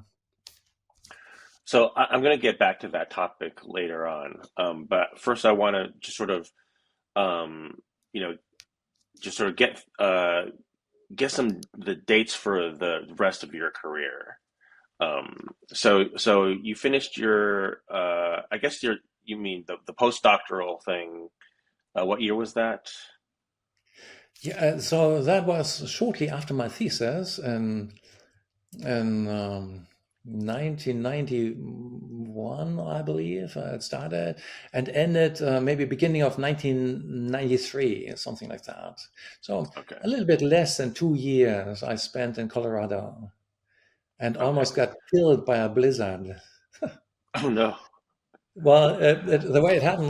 So I'm going to get back to that topic later on, but first I want to just sort of, um, you know, just sort of get some the dates for the rest of your career. So you finished your, I guess you mean the postdoctoral thing. What year was that? Yeah, so that was shortly after my thesis in 1991, I believe. It started and ended maybe beginning of 1993, something like that. So Okay. a little bit less than 2 years I spent in Colorado and Okay. almost got killed by a blizzard. Oh no. Well, the way it happened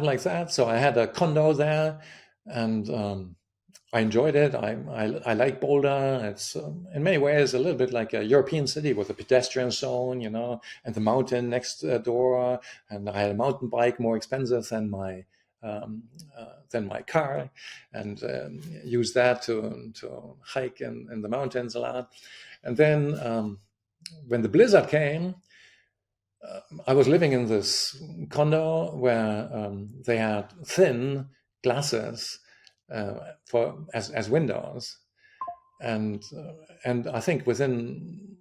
like that. So I had a condo there, and I enjoyed it. I like Boulder. It's in many ways a little bit like a European city with a pedestrian zone, and the mountain next door. And I had a mountain bike, more expensive than my car, and used that to hike in the mountains a lot. And then when the blizzard came, I was living in this condo where they had thin glasses for as windows, and I think within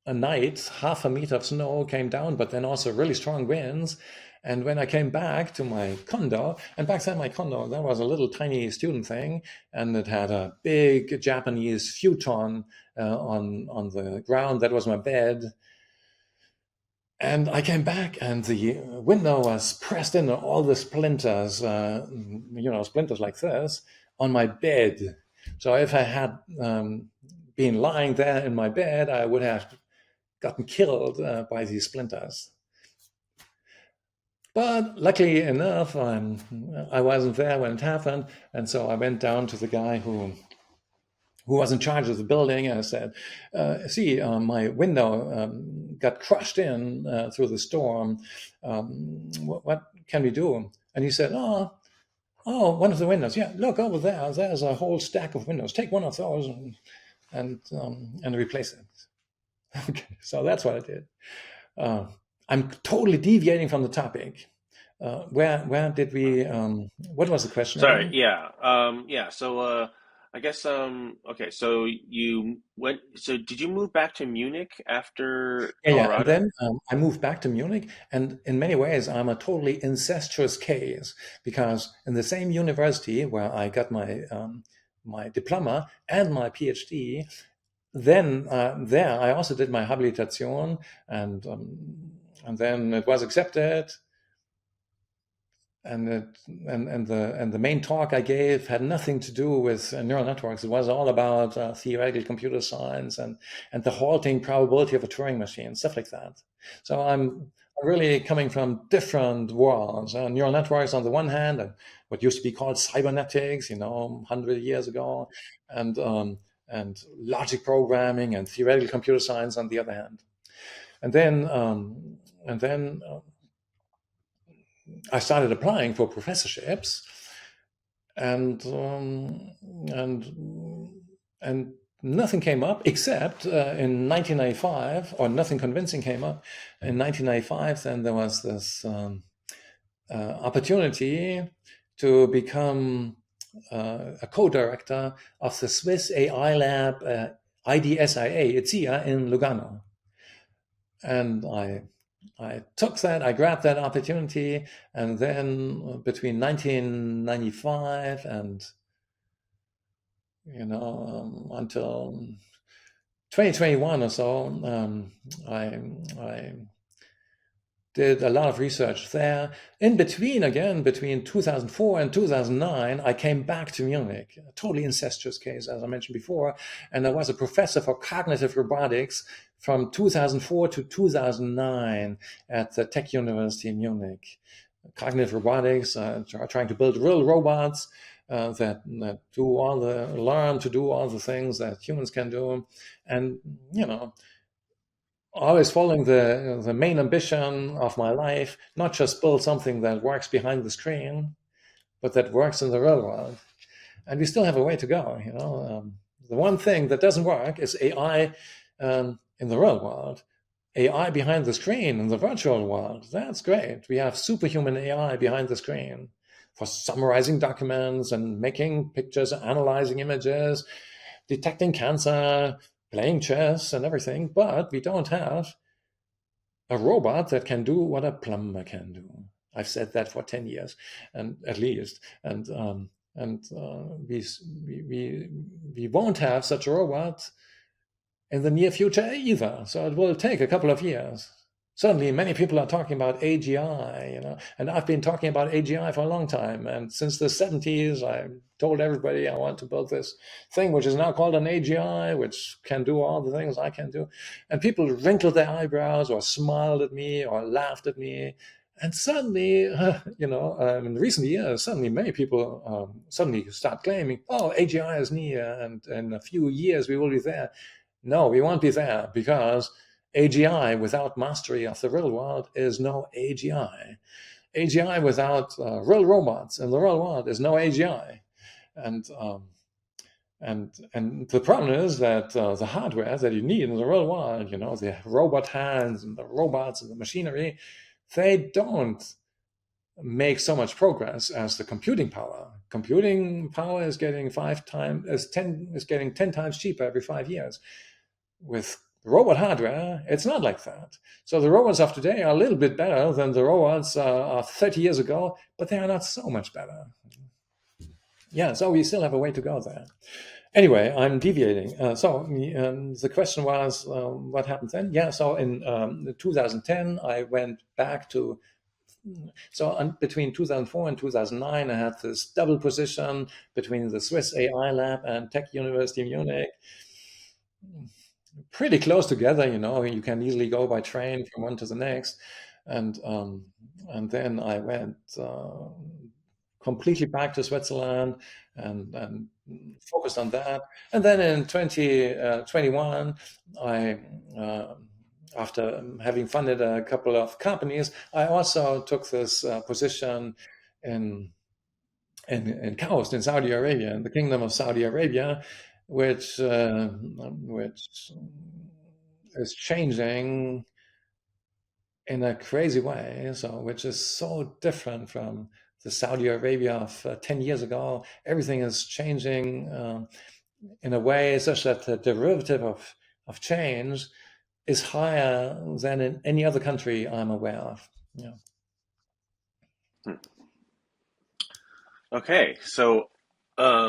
a night, half a meter of snow came down, but then also really strong winds. And when I came back to my condo, and back then my condo, that was a little tiny student thing, and it had a big Japanese futon on the ground. That was my bed. And I came back, and the window was pressed in, and all the splinters, splinters like this, on my bed. So if I had been lying there in my bed, I would have gotten killed by these splinters. But luckily enough, I wasn't there when it happened, and so I went down to the guy who was in charge of the building, and I said, my window got crushed in through the storm. What can we do? And he said, oh, one of the windows. Yeah, look over there. There's a whole stack of windows. Take one of those and replace it. Okay, so that's what I did. I'm totally deviating from the topic. Where did we? What was the question Sorry. again? Yeah. Yeah. So I guess okay. So you went. So did you move back to Munich after Yeah. And Colorado? then I moved back to Munich, and in many ways, I'm a totally incestuous case because in the same university where I got my diploma and my PhD, then there I also did my habilitation, and then it was accepted, and the main talk I gave had nothing to do with neural networks. It was all about theoretical computer science and the halting probability of a Turing machine, stuff like that. So I'm really coming from different worlds. Neural networks on the one hand, and what used to be called cybernetics, 100 years ago, and logic programming and theoretical computer science on the other hand. And then I started applying for professorships, and and nothing came up except in 1995, or nothing convincing came up in 1995. Then there was this opportunity to become a co-director of the Swiss AI lab IDSIA, ITSIA in Lugano, and I took that, I grabbed that opportunity, and then between 1995 and until 2021 or so, I did a lot of research there. In between, again, between 2004 and 2009, I came back to Munich, a totally incestuous case, as I mentioned before, and I was a professor for cognitive robotics from 2004 to 2009 at the Tech University in Munich. Cognitive robotics, trying to build real robots that learn to do all the things that humans can do, and always following the main ambition of my life, not just build something that works behind the screen, but that works in the real world. And we still have a way to go. The one thing that doesn't work is AI in the real world. AI behind the screen in the virtual world, that's great. We have superhuman AI behind the screen for summarizing documents and making pictures, analyzing images, detecting cancer, playing chess and everything, but we don't have a robot that can do what a plumber can do. I've said that for 10 years, and at least, we won't have such a robot in the near future either. So it will take a couple of years. Certainly, many people are talking about AGI, and I've been talking about AGI for a long time. And since the 70s, I told everybody I want to build this thing, which is now called an AGI, which can do all the things I can do. And people wrinkled their eyebrows or smiled at me or laughed at me. And suddenly, in recent years, suddenly many people suddenly start claiming, oh, AGI is near, and in a few years we will be there. No, we won't be there, because AGI without mastery of the real world is no AGI. AGI without real robots in the real world is no AGI. And the problem is that the hardware that you need in the real world, the robot hands and the robots and the machinery, they don't make so much progress as the computing power. Computing power is getting 10 times cheaper every 5 years. With robot hardware, it's not like that. So the robots of today are a little bit better than the robots of 30 years ago, but they are not so much better. Yeah, so we still have a way to go there. Anyway, I'm deviating. The question was, what happened then? Yeah, so in 2010, I went back to between 2004 and 2009, I had this double position between the Swiss AI lab and Tech University of Munich. Pretty close together, you can easily go by train from one to the next. And then I went completely back to Switzerland and focused on that. And then in 2021, I after having funded a couple of companies, I also took this position in KAUST in Saudi Arabia, in the Kingdom of Saudi Arabia, which is changing in a crazy way. So, which is so different from the Saudi Arabia of 10 years ago. Everything is changing in a way such that the derivative of change is higher than in any other country I'm aware of. Yeah. Okay, so I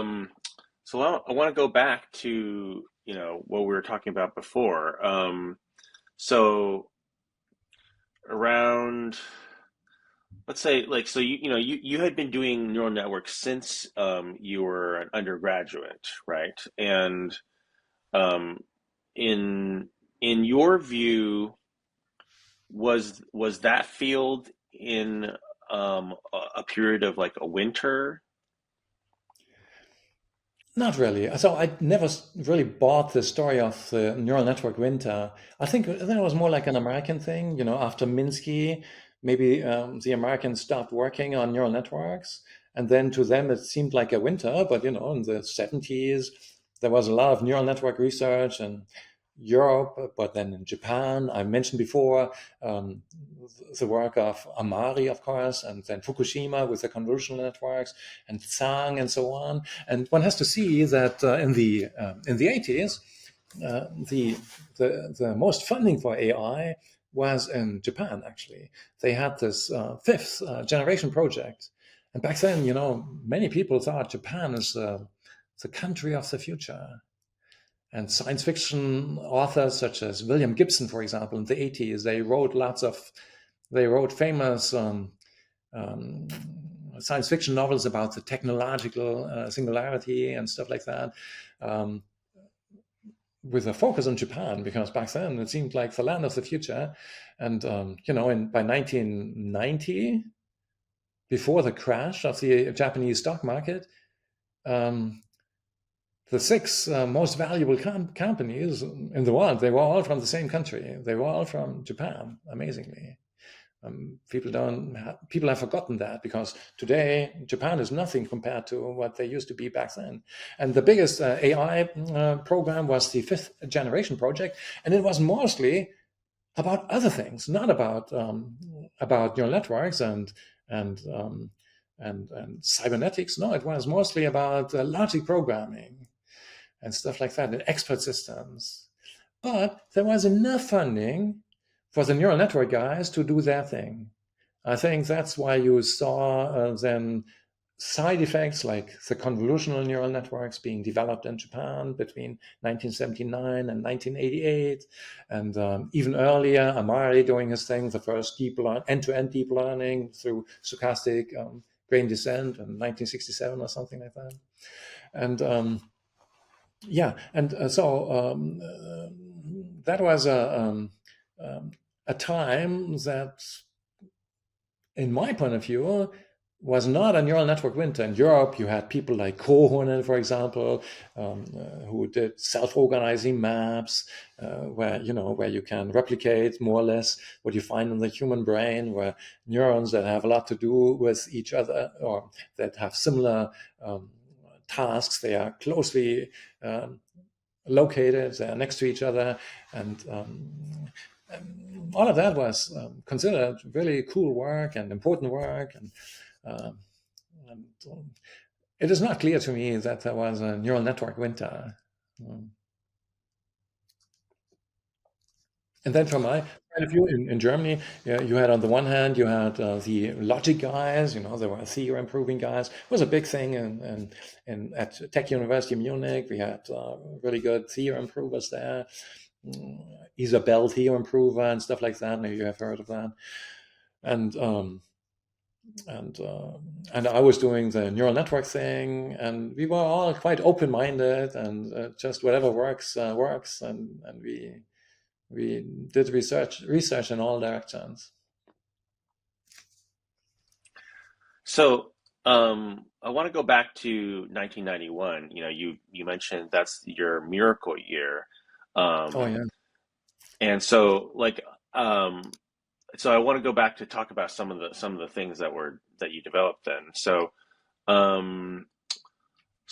want to go back to what we were talking about before. So around, let's say, like, so you had been doing neural networks since you were an undergraduate, right? And um, in in your view, was that field in a period of like a winter? Not really. So I never really bought the story of the neural network winter. I think that was more like an American thing. After Minsky, maybe the Americans stopped working on neural networks, and then to them it seemed like a winter. But in the 70s, there was a lot of neural network research in Europe, but then in Japan. I mentioned before um, the work of Amari, of course, and then Fukushima with the convolutional networks, and Tsang, and so on. And one has to see that in the 80s, the the most funding for AI was in Japan. Actually, they had this fifth generation project, and back then, many people thought Japan is the country of the future. And science fiction authors such as William Gibson, for example, in the 80s, they wrote famous um, science fiction novels about the technological singularity and stuff like that, um, with a focus on Japan, because back then it seemed like the land of the future. And by 1990, before the crash of the Japanese stock market, um, the six most valuable companies in the world, they were all from the same country. They were all from Japan, amazingly. People have forgotten that, because today Japan is nothing compared to what they used to be back then. And the biggest AI program was the fifth generation project, and it was mostly about other things, not about neural networks and cybernetics. No, it was mostly about logic programming and stuff like that, and expert systems. But there was enough funding for the neural network guys to do their thing. I think that's why you saw then side effects like the convolutional neural networks being developed in Japan between 1979 and 1988, and even earlier, Amari doing his thing, the first end-to-end deep learning through stochastic gradient descent in 1967 or something like that. And yeah, and that was a time that, in my point of view, was not a neural network winter. In Europe, you had people like Cohen, for example, who did self-organizing maps, where you can replicate more or less what you find in the human brain, where neurons that have a lot to do with each other, or that have similar tasks, they are closely located, they're next to each other, and all of that was considered really cool work and important work. Um, and it is not clear to me that there was a neural network winter. Um, And then from my point of view, in Germany, you had, on the one hand, you had the logic guys, there were theorem proving guys. It was a big thing at Tech University of Munich. We had really good theorem provers there. Isabel theorem prover and stuff like that. Maybe you have heard of that. And and uh, and I was doing the neural network thing, and we were all quite open-minded, and just whatever works works, and we did research in all directions. So I want to go back to 1991. You mentioned that's your miracle year. Oh Um, yeah, and so like so I want to go back to talk about some of the things that you developed then. Um,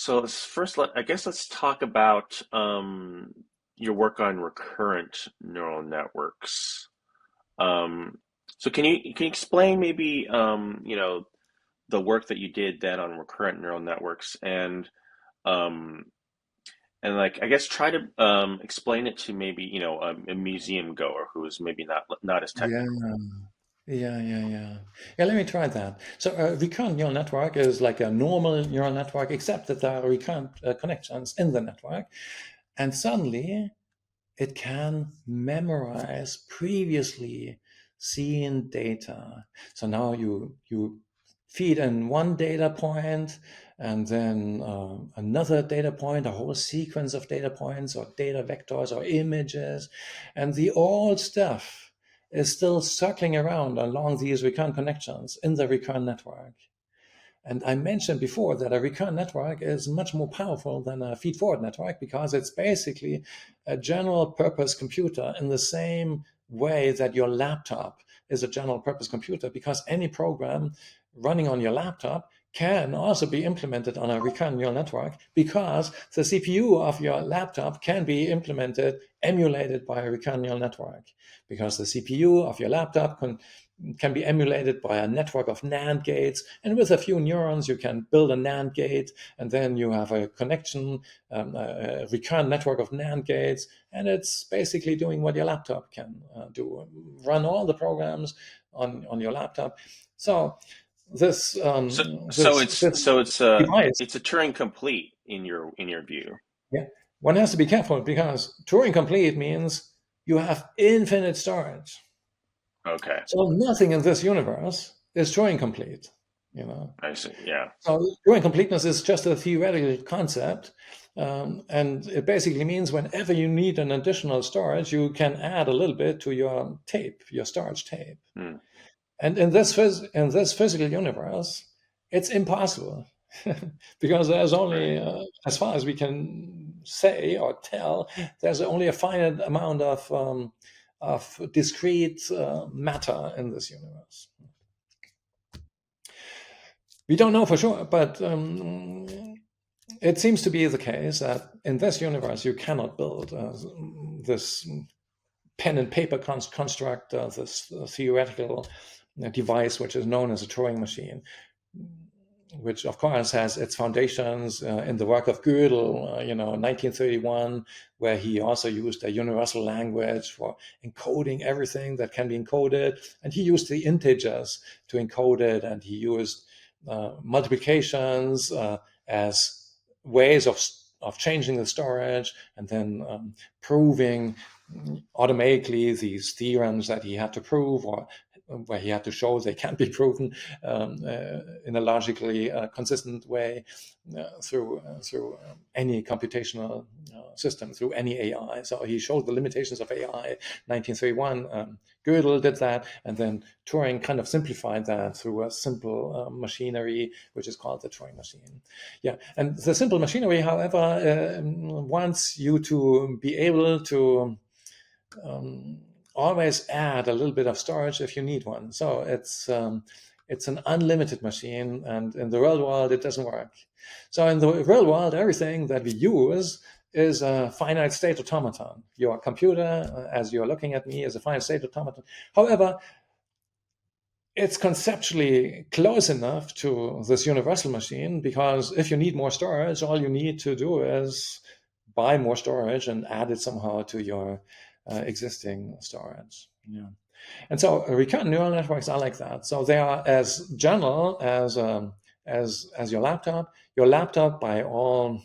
I guess let's talk about your work on recurrent neural networks. Um, so can you explain maybe the work that you did then on recurrent neural networks, um, and like I guess try to explain it to maybe a museum goer who is maybe not as yeah, technical. yeah. Let me try that. So a recurrent neural network is like a normal neural network, except that there are recurrent connections in the network. And suddenly it can memorize previously seen data. So now you feed in one data point and then another data point, a whole sequence of data points or data vectors or images, and the old stuff is still circling around along these recurrent connections in the recurrent network. And I mentioned before that a recurrent network is much more powerful than a feed-forward network because it's basically a general purpose computer in the same way that your laptop is a general purpose computer, because any program running on your laptop can also be implemented on a recurrent neural network, because the CPU of your laptop can be emulated by a recurrent neural network, because the CPU of your laptop can be emulated by a network of NAND gates. And with a few neurons, you can build a NAND gate, and then you have a connection, a recurrent network of NAND gates. And it's basically doing what your laptop can do, run all the programs on your laptop. So this So device, it's a Turing complete in your view. yeah, one has to be careful, because Turing complete means you have infinite storage. Okay, So nothing in this universe is Turing complete, I see. Yeah. So Turing completeness is just a theoretical concept, and it basically means whenever you need an additional storage, you can add a little bit to your tape, your storage tape. Hmm. And in this physical universe, it's impossible because there's only, Right. as far as we can say or tell, there's only a finite amount of discrete matter in this universe. We don't know for sure, but it seems to be the case that in this universe you cannot build this pen and paper construct, this theoretical device which is known as a Turing machine, which of course has its foundations in the work of Gödel, 1931, where he also used a universal language for encoding everything that can be encoded. And he used the integers to encode it, and he used multiplications as ways of changing the storage, and then proving automatically these theorems that he had to prove, or where he had to show they can't be proven in a logically consistent way through any computational system, through any AI. So he showed the limitations of AI. 1931, Gödel did that, and then Turing kind of simplified that through a simple machinery, which is called the Turing machine. Yeah, and the simple machinery, however, wants you to be able to always add a little bit of storage if you need one. So it's an unlimited machine, and in the real world it doesn't work. So in the real world, everything that we use is a finite state automaton. Your computer, as you're looking at me, is a finite state automaton. However, it's conceptually close enough to this universal machine, because if you need more storage, all you need to do is buy more storage and add it somehow to your existing storage. Yeah. And so recurrent neural networks are like that. So they are as general as your laptop. Your laptop, by all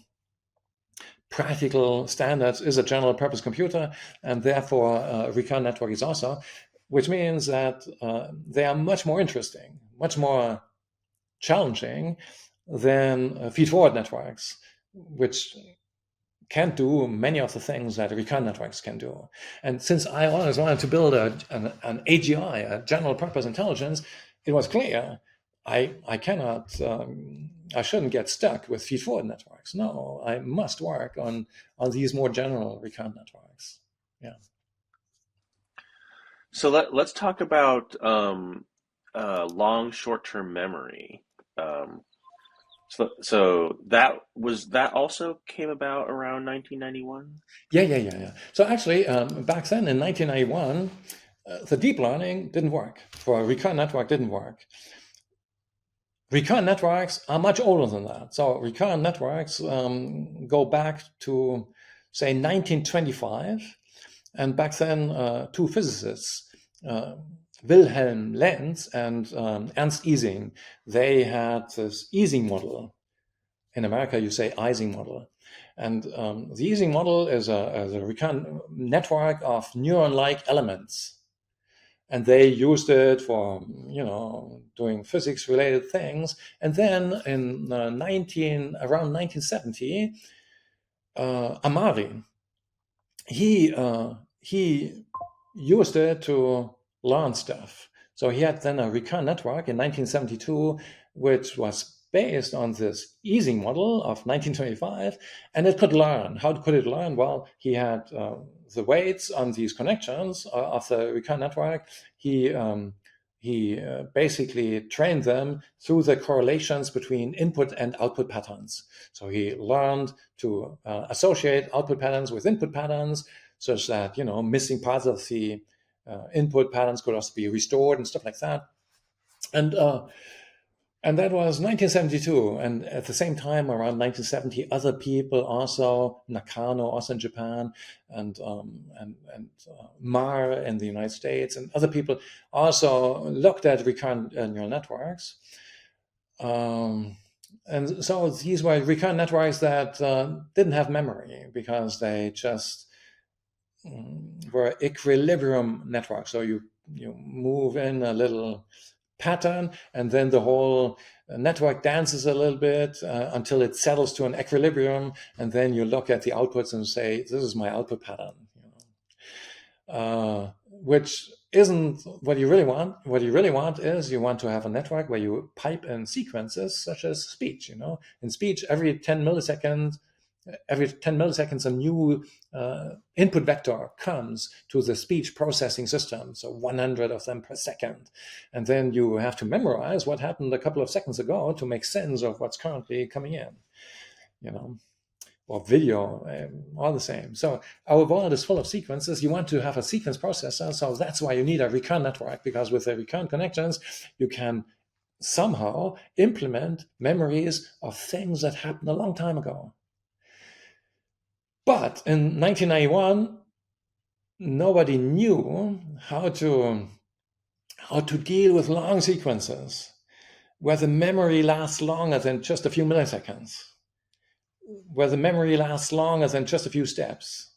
practical standards, is a general purpose computer, and therefore a recurrent network is also, which means that they are much more interesting, much more challenging than feed-forward networks, which can't do many of the things that recurrent networks can do. And since I always wanted to build an AGI, a general purpose intelligence, it was clear I cannot, I shouldn't get stuck with feed-forward networks. No, I must work on these more general recurrent networks. Yeah. So let's talk about long short-term memory. So that also came about around 1991. Yeah. So actually, back then in 1991, the deep learning didn't work. For a recurrent network, didn't work. Recurrent networks are much older than that. So recurrent networks go back to, say, 1925. And back then, two physicists, Wilhelm Lenz and Ernst Ising, they had this Ising model. In America, you say Ising model. And the Ising model is a recurrent network of neuron-like elements. And they used it for, doing physics-related things. And then in around 1970, Amari, he used it to learn stuff. So he had then a recurrent network in 1972, which was based on this Ising model of 1925, and it could learn. How could it learn? Well, he had the weights on these connections of the recurrent network. He basically trained them through the correlations between input and output patterns. So he learned to associate output patterns with input patterns, such that missing parts of the input patterns could also be restored and stuff like that. And that was 1972. And at the same time, around 1970, other people also, Nakano also in Japan, and Marr in the United States, and other people also looked at recurrent neural networks. And so these were recurrent networks that didn't have memory because they just were equilibrium networks. So you move in a little pattern, and then the whole network dances a little bit until it settles to an equilibrium, and then you look at the outputs and say, this is my output pattern, which isn't what you really want. What you really want is you want to have a network where you pipe in sequences such as speech. In speech, every 10 milliseconds, a new input vector comes to the speech processing system, so 100 of them per second. And then you have to memorize what happened a couple of seconds ago to make sense of what's currently coming in, or video, all the same. So our world is full of sequences. You want to have a sequence processor, so that's why you need a recurrent network, because with the recurrent connections, you can somehow implement memories of things that happened a long time ago. But in 1991, nobody knew how to deal with long sequences where the memory lasts longer than just a few milliseconds, where the memory lasts longer than just a few steps.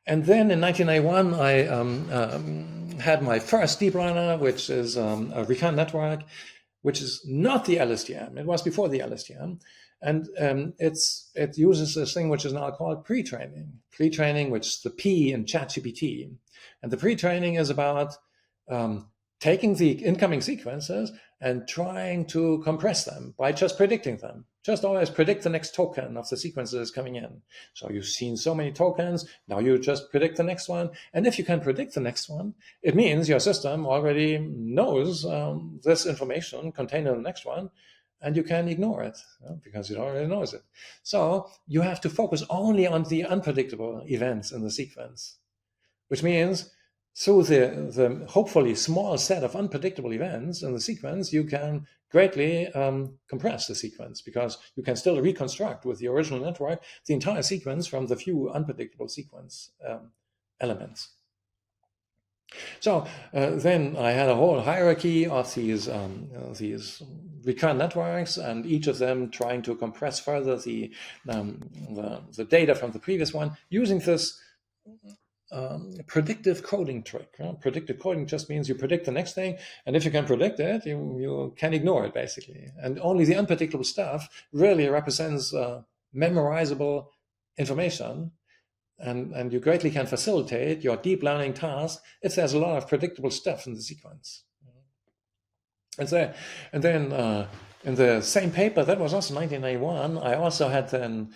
And then in 1991, I had my first deep learner, which is a recurrent network, which is not the LSTM. It was before the LSTM. And it uses this thing which is now called pre-training. Pre-training, which is the P in ChatGPT. And the pre-training is about taking the incoming sequences and trying to compress them by just predicting them. Just always predict the next token of the sequences coming in. So you've seen so many tokens, now you just predict the next one. And if you can predict the next one, it means your system already knows this information contained in the next one, and you can ignore it because it already knows it. So you have to focus only on the unpredictable events in the sequence, which means through the hopefully small set of unpredictable events in the sequence, you can greatly compress the sequence, because you can still reconstruct with the original network the entire sequence from the few unpredictable sequence elements. So then I had a whole hierarchy of these recurrent networks, and each of them trying to compress further the data from the previous one using this predictive coding trick. Predictive coding just means you predict the next thing, and if you can predict it, you can ignore it, basically. And only the unpredictable stuff really represents memorizable information, and you greatly can facilitate your deep learning task if there's a lot of predictable stuff in the sequence. And then in the same paper, that was also 1991, I also had then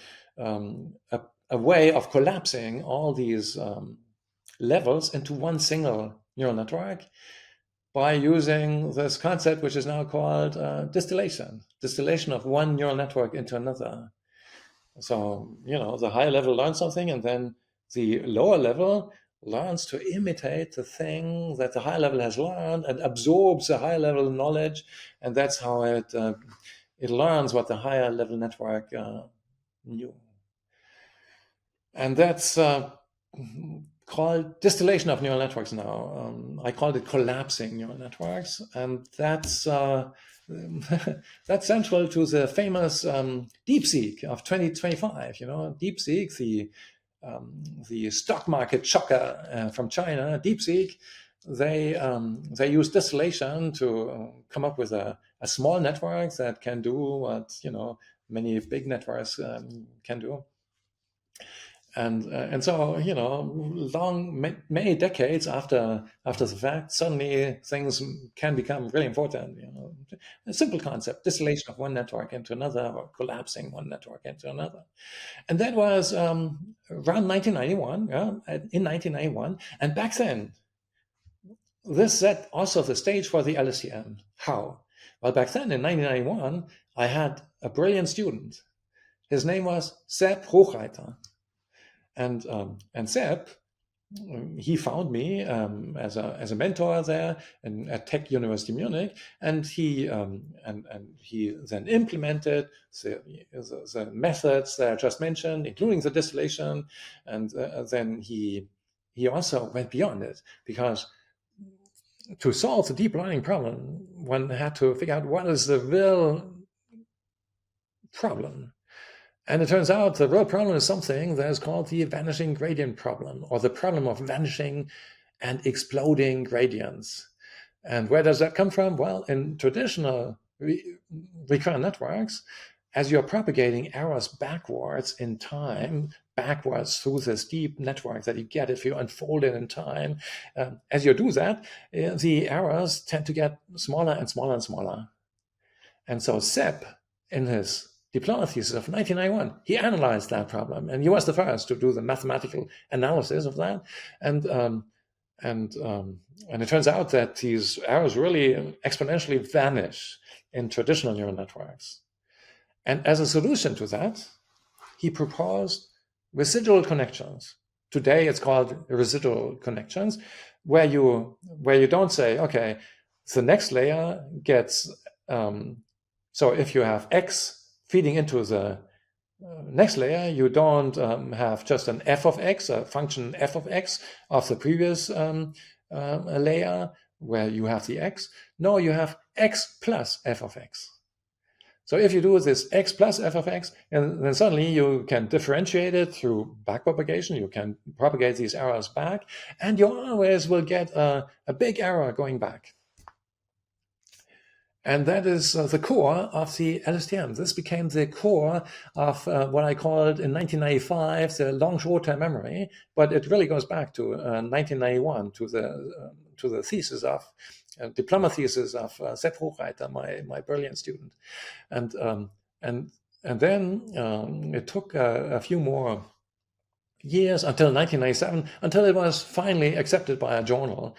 a way of collapsing all these levels into one single neural network by using this concept, which is now called distillation of one neural network into another. So, the higher level learns something, and then the lower level learns to imitate the thing that the higher level has learned and absorbs the higher level knowledge, and that's how it learns what the higher level network knew. And that's called distillation of neural networks now. I called it collapsing neural networks, and that's that's central to the famous DeepSeek of 2025. DeepSeek, the stock market chocker from China, DeepSeek, they use distillation to come up with a small network that can do what many big networks can do. And so many decades after the fact, suddenly things can become really important. A simple concept: distillation of one network into another, or collapsing one network into another. And that was around 1991. In 1991, and back then, this set also the stage for the LSTM. How? Well, back then in 1991, I had a brilliant student. His name was Sepp Hochreiter. And Sepp, he found me as a mentor there at Tech University of Munich, and he then implemented the methods that I just mentioned, including the distillation, and then he also went beyond it, because to solve the deep learning problem, one had to figure out what is the real problem. And it turns out the real problem is something that is called the vanishing gradient problem, or the problem of vanishing and exploding gradients. And where does that come from? Well, in traditional recurrent networks, as you're propagating errors backwards in time, backwards through this deep network that you get if you unfold it in time, as you do that, the errors tend to get smaller and smaller and smaller. And so Sepp, in his diploma thesis of 1991, he analyzed that problem, and he was the first to do the mathematical analysis of that. And it turns out that these errors really exponentially vanish in traditional neural networks. And as a solution to that, he proposed residual connections. Today it's called residual connections, where you don't say, okay, the next layer gets so if you have X feeding into the next layer, you don't have just an f of x, a function f of x of the previous layer where you have the x. No, you have x plus f of x. So if you do this x plus f of x, and then suddenly you can differentiate it through backpropagation. You can propagate these errors back, and you always will get a big error going back. And that is the core of the LSTM. This became the core of what I called in 1995 the long short-term memory, but it really goes back to 1991 to the thesis of diploma thesis of Sepp Hochreiter, my brilliant student, and then it took a few more years until 1997, until it was finally accepted by a journal.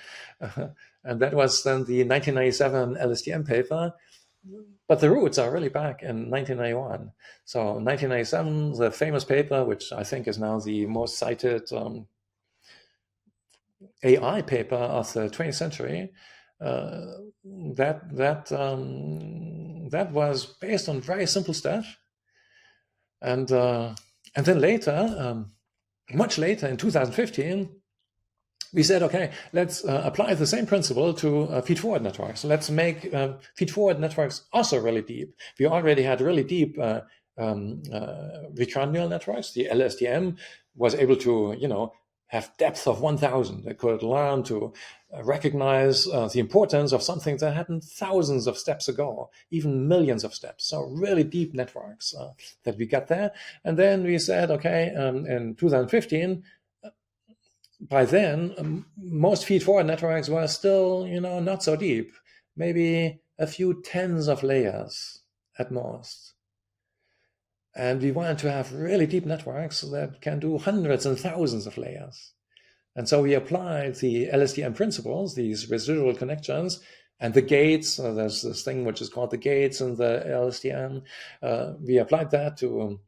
And that was then the 1997 LSTM paper. But the roots are really back in 1991. So 1997, the famous paper, which I think is now the most cited AI paper of the 20th century, that was based on very simple stuff. And then later, much later in 2015, we said, okay, let's apply the same principle to feed-forward networks. Let's make feed-forward networks also really deep. We already had really deep recurrent neural networks. The LSTM was able to, have depth of 1,000. It could learn to recognize the importance of something that happened thousands of steps ago, even millions of steps. So really deep networks that we got there. And then we said, okay, in 2015, by then, most feed-forward networks were still, not so deep, maybe a few tens of layers at most. And we wanted to have really deep networks that can do hundreds and thousands of layers. And so we applied the LSTM principles, these residual connections, and the gates. There's this thing which is called the gates in the LSTM. We applied that to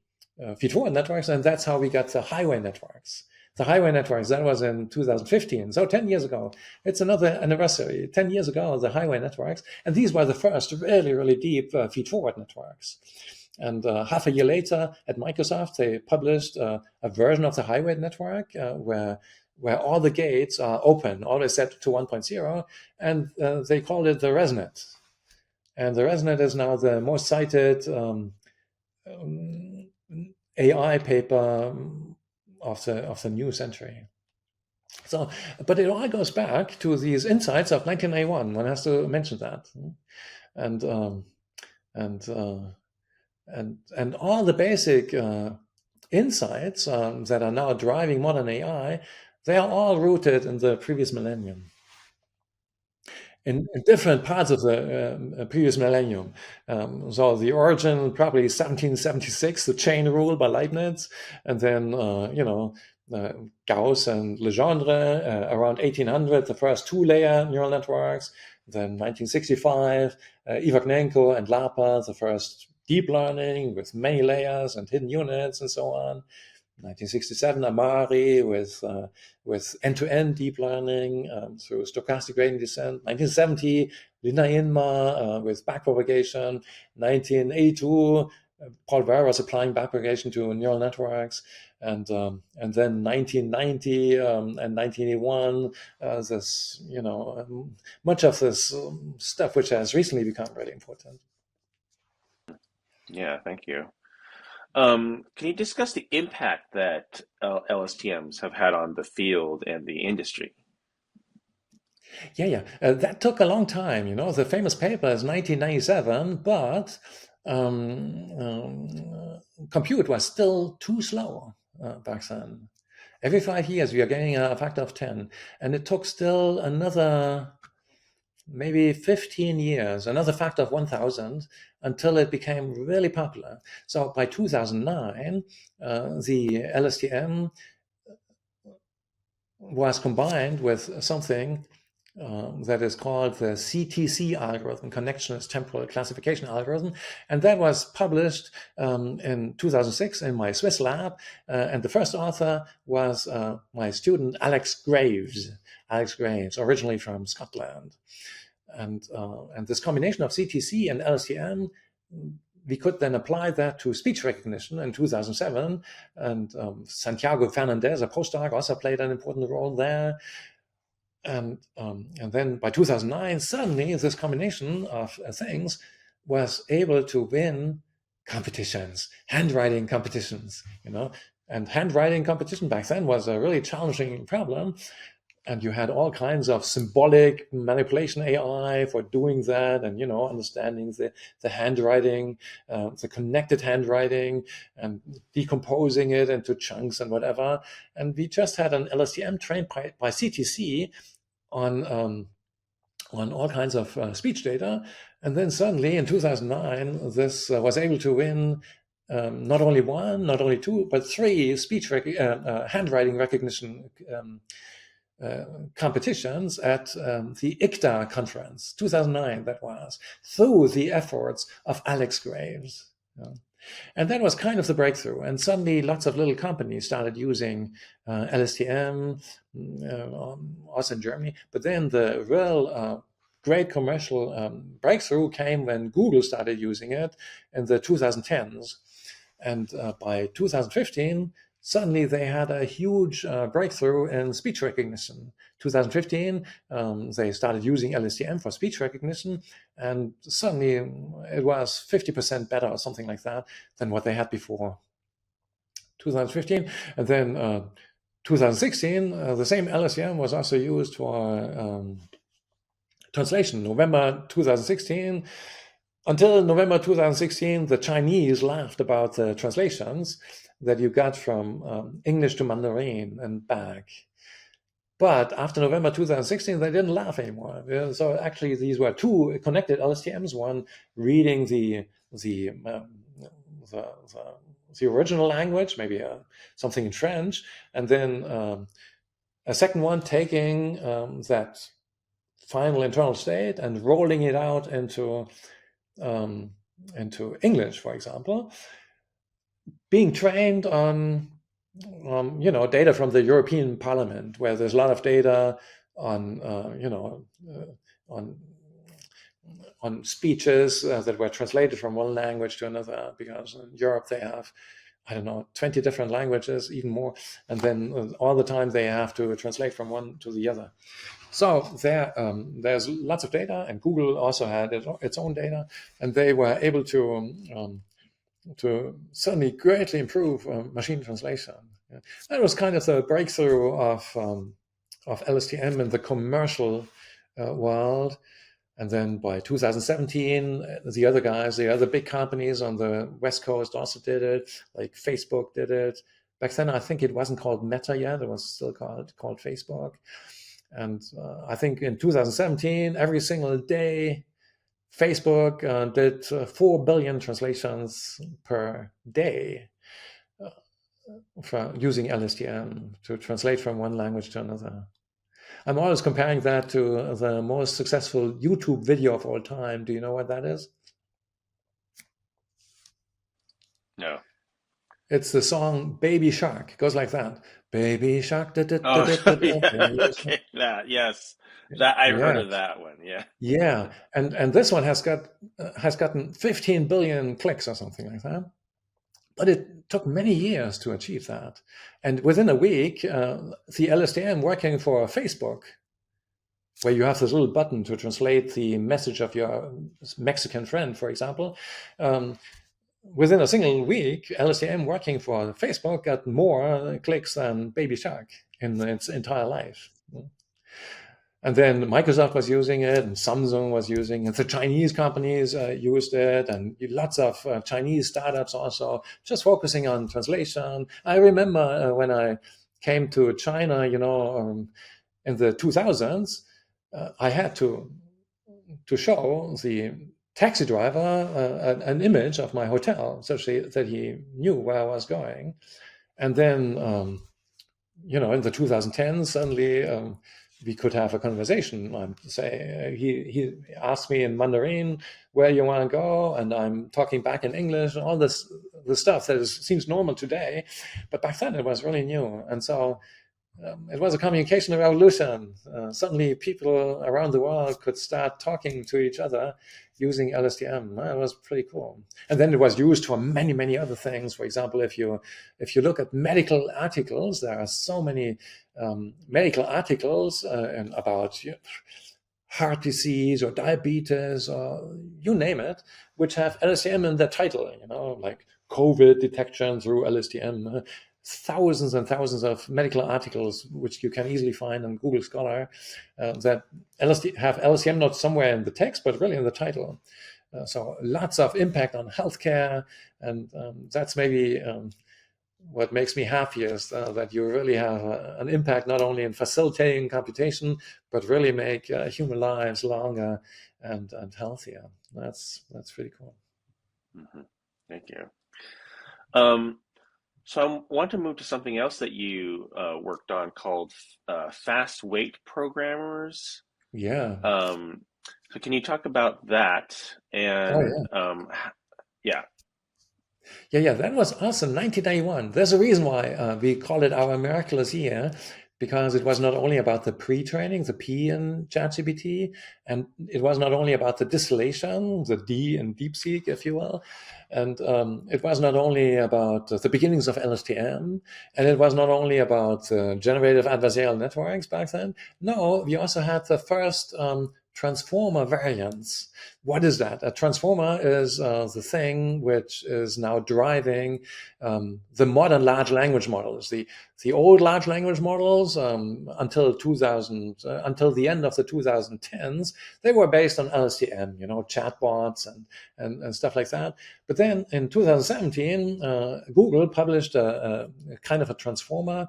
feed-forward networks, and that's how we got the highway networks. The highway networks, that was in 2015, so 10 years ago. It's another anniversary. 10 years ago, the highway networks, and these were the first really, really deep feed-forward networks. And half a year later, at Microsoft, they published a version of the highway network where all the gates are open, always set to 1.0, and they called it the ResNet. And the ResNet is now the most cited AI paper of the new century. So, but it all goes back to these insights of 1991. One has to mention that, and and and all the basic insights that are now driving modern AI, they are all rooted in the previous millennium. In different parts of the previous millennium. So the origin probably 1776, the chain rule by Leibniz, and then Gauss and Legendre around 1800, the first two-layer neural networks. Then 1965, Ivagnenko and Lapa, the first deep learning with many layers and hidden units and so on. 1967, Amari with end-to-end deep learning through stochastic gradient descent. 1970, Lina Inma with backpropagation. 1982, Paul Ware was applying backpropagation to neural networks. And then 1990 and 1981, this much of this stuff which has recently become really important. Yeah, thank you. Can you discuss the impact that LSTMs have had on the field and the industry? Yeah. That took a long time. The famous paper is 1997, but compute was still too slow back then. Every 5 years, we are getting a factor of 10, and it took still another maybe 15 years, another factor of 1,000, until it became really popular. So by 2009, the LSTM was combined with something that is called the CTC algorithm, Connectionist Temporal Classification Algorithm. And that was published in 2006 in my Swiss lab. And the first author was my student, Alex Graves, originally from Scotland. And this combination of CTC and LSTM, we could then apply that to speech recognition in 2007. And Santiago Fernandez, a postdoc, also played an important role there. And then by 2009, suddenly this combination of things was able to win competitions, handwriting competitions, And handwriting competition back then was a really challenging problem. And you had all kinds of symbolic manipulation AI for doing that, and understanding the handwriting, the connected handwriting, and decomposing it into chunks and whatever. And we just had an LSTM trained by CTC on all kinds of speech data, and then suddenly in 2009, this was able to win not only one, not only two, but three speech handwriting recognition competitions at the ICTA conference, 2009 that was, through the efforts of Alex Graves. And that was kind of the breakthrough. And suddenly lots of little companies started using LSTM, also in Germany. But then the real great commercial breakthrough came when Google started using it in the 2010s. And by 2015, suddenly they had a huge breakthrough in speech recognition. 2015, they started using LSTM for speech recognition, and suddenly it was 50% better or something like that than what they had before. 2015, and then 2016, the same LSTM was also used for translation. November 2016. Until November 2016, the Chinese laughed about the translations that you got from English to Mandarin and back. But after November 2016, they didn't laugh anymore. So actually, these were two connected LSTMs, one reading the original language, maybe something in French, and then a second one taking that final internal state and rolling it out into English, for example, being trained on data from the European Parliament, where there's a lot of data on on speeches that were translated from one language to another, because in Europe they have 20 different languages, even more, and then all the time they have to translate from one to the other. So there's lots of data, and Google also had its own data, and they were able to certainly greatly improve machine translation. Yeah. That was kind of the breakthrough of LSTM in the commercial world. And then by 2017, the other guys, the other big companies on the West Coast also did it, like Facebook did it. Back then, I think it wasn't called Meta yet, it was still called Facebook. And I think in 2017, every single day, Facebook did 4 billion translations per day for using LSTM to translate from one language to another. I'm always comparing that to the most successful YouTube video of all time. Do you know what that is? No. It's the song Baby Shark. It goes like that. Baby Shark. Da, da, da, Oh, da, da, da, yeah. baby shark. Okay. Yes. That I've heard Yeah, of that one. Yeah. yeah, and this one has gotten 15 billion clicks or something like that. But it took many years to achieve that. And within a week, the LSTM working for Facebook, where you have this little button to translate the message of your Mexican friend, for example, within a single week, LSTM working for Facebook got more clicks than Baby Shark in its entire life. And then Microsoft was using it, and Samsung was using it. The Chinese companies used it, and lots of Chinese startups also just focusing on translation. I remember when I came to China, in the 2000s, I had to show the taxi driver an image of my hotel so that he knew where I was going. And then, in the 2010s, suddenly we could have a conversation. I'm say he asked me in Mandarin where you want to go, and I'm talking back in English, and all this the stuff that seems normal today, but back then it was really new. And so it was a communication revolution. Suddenly, people around the world could start talking to each other using LSTM. It was pretty cool. And then it was used for many, many other things. For example, if you look at medical articles, there are so many medical articles about heart disease or diabetes or you name it, which have LSTM in the title. Like COVID detection through LSTM. Thousands and thousands of medical articles, which you can easily find on Google Scholar, that have LSTM not somewhere in the text, but really in the title. So lots of impact on healthcare, and that's maybe what makes me happy is that you really have an impact not only in facilitating computation, but really make human lives longer and healthier. That's pretty cool. Mm-hmm. Thank you. So I want to move to something else that you worked on called fast weight programmers. Yeah. So can you talk about that? Oh, And yeah. yeah. Yeah, that was us in 1991. There's a reason why we call it our miraculous year, because it was not only about the pre-training, the P in ChatGPT, and it was not only about the distillation, the D in DeepSeek, if you will, and it was not only about the beginnings of LSTM, and it was not only about generative adversarial networks back then. No, we also had the first transformer variants. What is that? A transformer is the thing which is now driving the modern large language models. The old large language models until 2000, until the end of the 2010s, they were based on LSTM, chatbots and stuff like that. But then in 2017, Google published a kind of a transformer,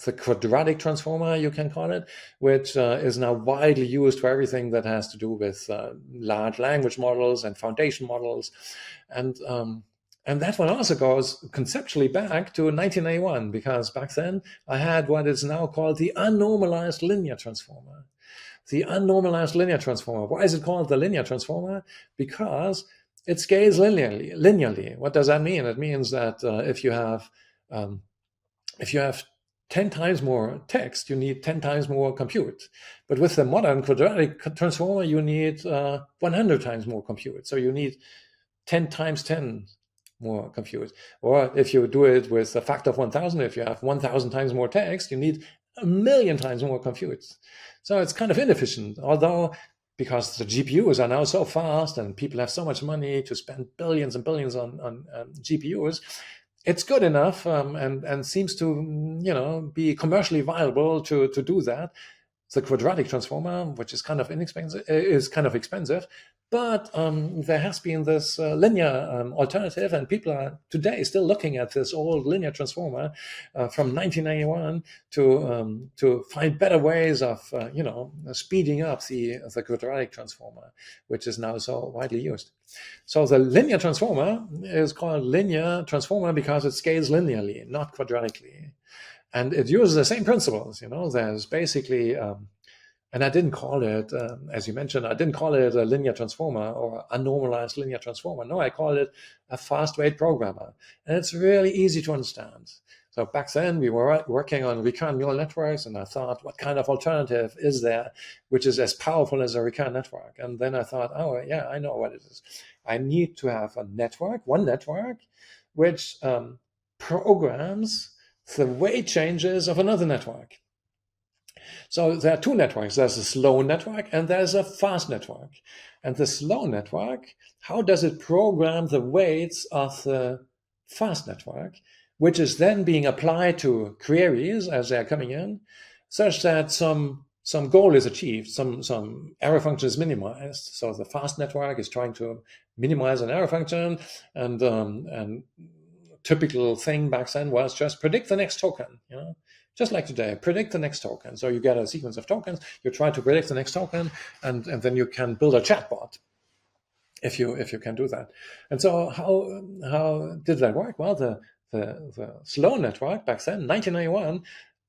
the quadratic transformer, you can call it, which is now widely used for everything that has to do with large language models and foundation models. And that one also goes conceptually back to 1991, because back then I had what is now called the unnormalized linear transformer. The unnormalized linear transformer. Why is it called the linear transformer? Because it scales linearly. What does that mean? It means that if you have 10 times more text, you need 10 times more compute. But with the modern quadratic transformer, you need 100 times more compute. So you need 10 times 10 more compute. Or if you do it with a factor of 1,000, if you have 1,000 times more text, you need a million times more compute. So it's kind of inefficient, although because the GPUs are now so fast and people have so much money to spend billions and billions on GPUs, it's good enough, and seems to be commercially viable to do that. The quadratic transformer, which is kind of inexpensive, is kind of expensive, but there has been this linear alternative, and people are today still looking at this old linear transformer from 1991 to find better ways of speeding up the quadratic transformer, which is now so widely used. So the linear transformer is called linear transformer because it scales linearly, not quadratically. And it uses the same principles. There's basically, and I didn't call it, as you mentioned, I didn't call it a linear transformer or a normalized linear transformer. No, I called it a fast rate programmer. And it's really easy to understand. So back then we were working on recurrent neural networks, and I thought, what kind of alternative is there which is as powerful as a recurrent network? And then I thought, oh yeah, I know what it is. I need to have a network, one network, which programs the weight changes of another network. So there are two networks. There's a slow network and there's a fast network. And the slow network, how does it program the weights of the fast network, which is then being applied to queries as they're coming in, such that some goal is achieved, some error function is minimized. So the fast network is trying to minimize an error function, and typical thing back then was just predict the next token, just like today, predict the next token. So you get a sequence of tokens, you try to predict the next token, and then you can build a chatbot if you can do that. And so how did that work? Well, the slow network back then, 1991,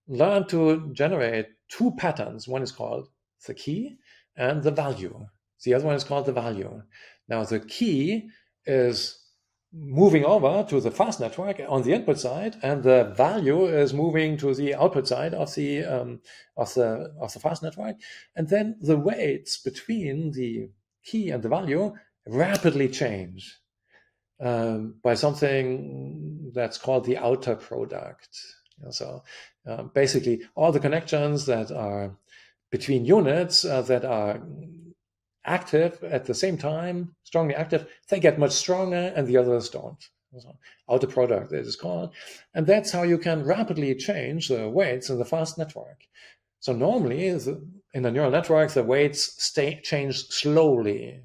learned to generate two patterns. One is called the key and the value. The other one is called the value. Now the key is moving over to the fast network on the input side, and the value is moving to the output side of the fast network. And then the weights between the key and the value rapidly change by something that's called the outer product. So basically, all the connections that are between units that are active at the same time, strongly active, they get much stronger and the others don't. So outer product it is called. And that's how you can rapidly change the weights in the fast network. So normally in a neural network, the weights change slowly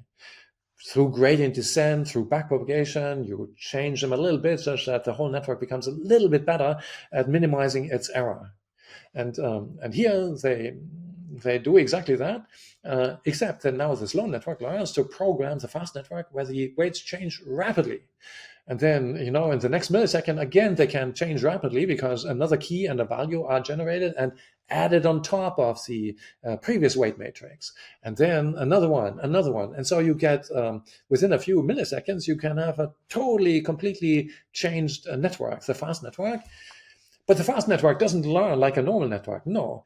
through gradient descent, through backpropagation. You change them a little bit such that the whole network becomes a little bit better at minimizing its error. And here they do exactly that, except that now the slow network learns to program the fast network where the weights change rapidly. And then, in the next millisecond, again, they can change rapidly because another key and a value are generated and added on top of the previous weight matrix. And then another one. And so you get, within a few milliseconds, you can have a totally, completely changed network, the fast network. But the fast network doesn't learn like a normal network. No,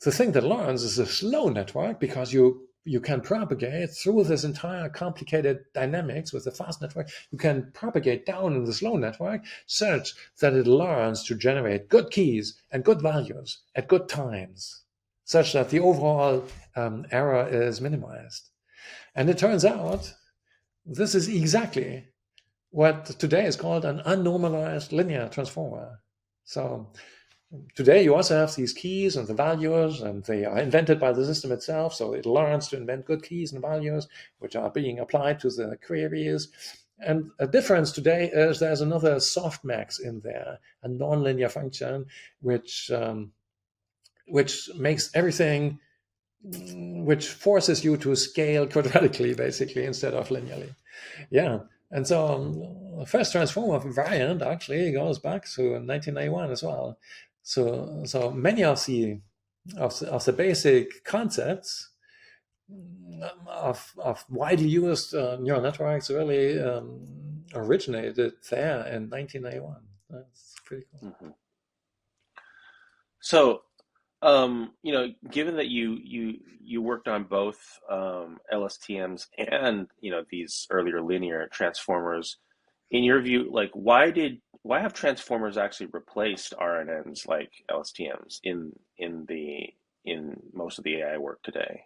the thing that learns is a slow network because you can propagate through this entire complicated dynamics with the fast network. You can propagate down in the slow network such that it learns to generate good keys and good values at good times, such that the overall error is minimized. And it turns out this is exactly what today is called an unnormalized linear transformer. So today you also have these keys and the values, and they are invented by the system itself. So it learns to invent good keys and values, which are being applied to the queries. And a difference today is there's another softmax in there, a nonlinear function, which makes everything, which forces you to scale quadratically, basically, instead of linearly. Yeah. And so the first transformer variant actually goes back to 1991 as well. So many of the basic concepts of widely used neural networks really originated there in 1991. That's pretty cool. Mm-hmm. So, given that you worked on both LSTMs and these earlier linear transformers, in your view, like why did why have transformers actually replaced RNNs like LSTMs in most of the AI work today?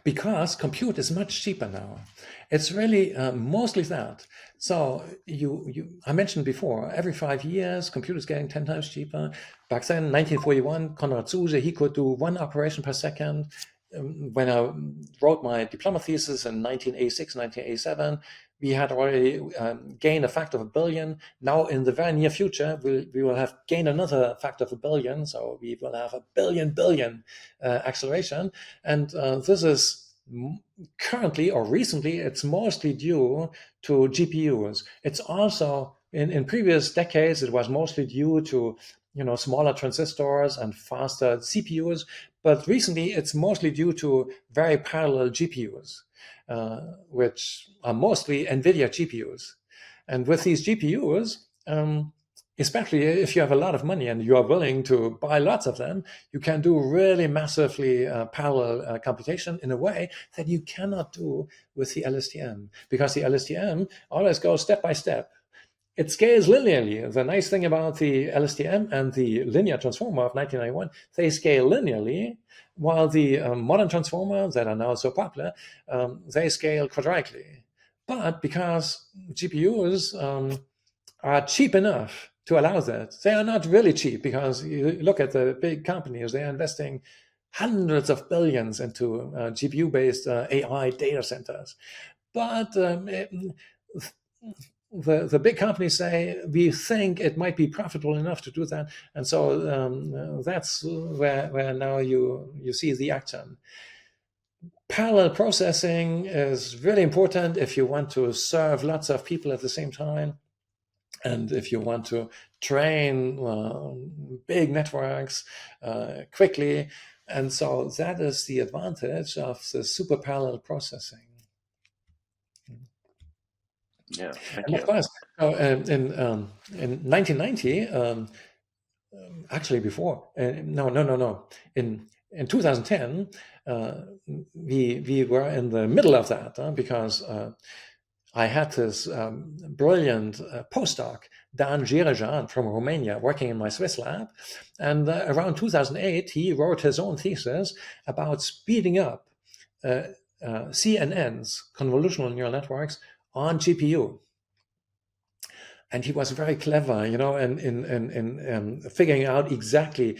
Because compute is much cheaper now. It's really mostly that. So I mentioned before, every 5 years, compute is getting 10 times cheaper. Back then, 1941, Konrad Zuse, he could do 1 operation per second. When I wrote my diploma thesis in 1986, 1987, we had already gained a factor of 1 billion. Now, in the very near future, we will have gained another factor of 1 billion. So we will have a billion acceleration. And this is currently or recently, it's mostly due to GPUs. It's also in previous decades, it was mostly due to smaller transistors and faster CPUs, but recently it's mostly due to very parallel GPUs, which are mostly NVIDIA GPUs. And with these GPUs, especially if you have a lot of money and you are willing to buy lots of them, you can do really massively parallel computation in a way that you cannot do with the LSTM, because the LSTM always goes step by step. It scales linearly. The nice thing about the LSTM and the linear transformer of 1991, they scale linearly, while the modern transformers that are now so popular, they scale quadratically. But because GPUs are cheap enough to allow that, they are not really cheap, because you look at the big companies, they are investing hundreds of billions into GPU-based AI data centers. But the big companies say, we think it might be profitable enough to do that. And so that's where now you see the action. Parallel processing is really important if you want to serve lots of people at the same time. And if you want to train big networks quickly. And so that is the advantage of the super parallel processing. Yeah, thank And of you. course, in 1990, actually before, no. In 2010, we were in the middle of that because I had this brilliant postdoc, Dan Girejan from Romania, working in my Swiss lab. And around 2008, he wrote his own thesis about speeding up CNNs, convolutional neural networks, on GPU. And he was very clever, in figuring out exactly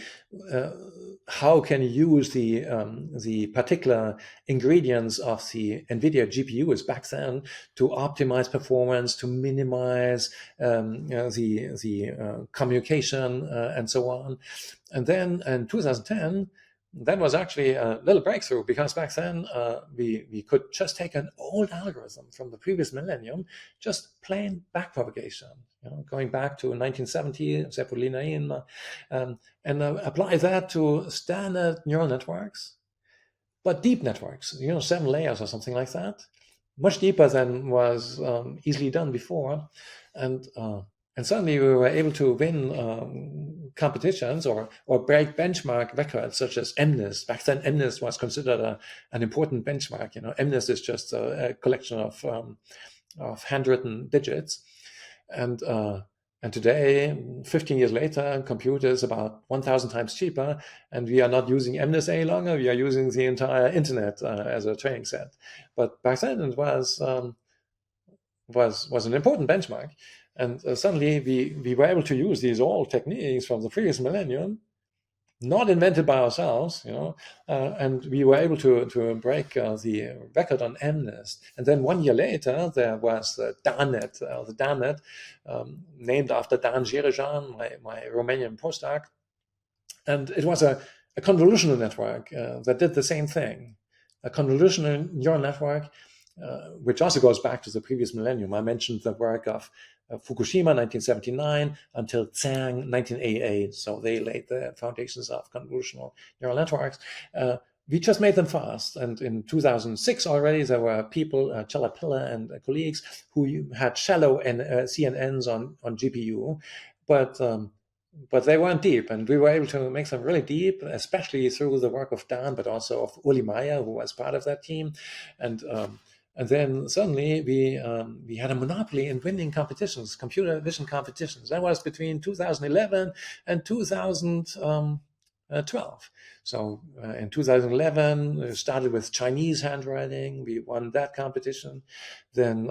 how can you use the particular ingredients of the NVIDIA GPUs back then to optimize performance, to minimize the communication and so on. And then in 2010, that was actually a little breakthrough, because back then we could just take an old algorithm from the previous millennium, just plain backpropagation, going back to 1970, Zeppolinain, and apply that to standard neural networks, but deep networks, 7 layers or something like that, much deeper than was easily done before. And suddenly we were able to win competitions or break benchmark records such as MNIST. Back then, MNIST was considered an important benchmark. MNIST is just a collection of handwritten digits. And today, 15 years later, compute is about 1,000 times cheaper, and we are not using MNIST any longer. We are using the entire internet as a training set. But back then, it was an important benchmark. And suddenly we were able to use these old techniques from the previous millennium, not invented by ourselves, and we were able to break the record on MNIST. And then 1 year later, there was the DANet, named after Dan Girejan, my Romanian postdoc. And it was a convolutional network that did the same thing, a convolutional neural network, which also goes back to the previous millennium. I mentioned the work of Fukushima, 1979, until Zhang, 1988. So they laid the foundations of convolutional neural networks. We just made them fast. And in 2006 already, there were people, Chalapilla and colleagues, who had shallow CNNs on GPU, but they weren't deep, and we were able to make them really deep, especially through the work of Dan, but also of Uli Meyer, who was part of that team. And And then suddenly we had a monopoly in winning competitions, computer vision competitions. That was between 2011 and 2012. So in 2011, we started with Chinese handwriting. We won that competition. Then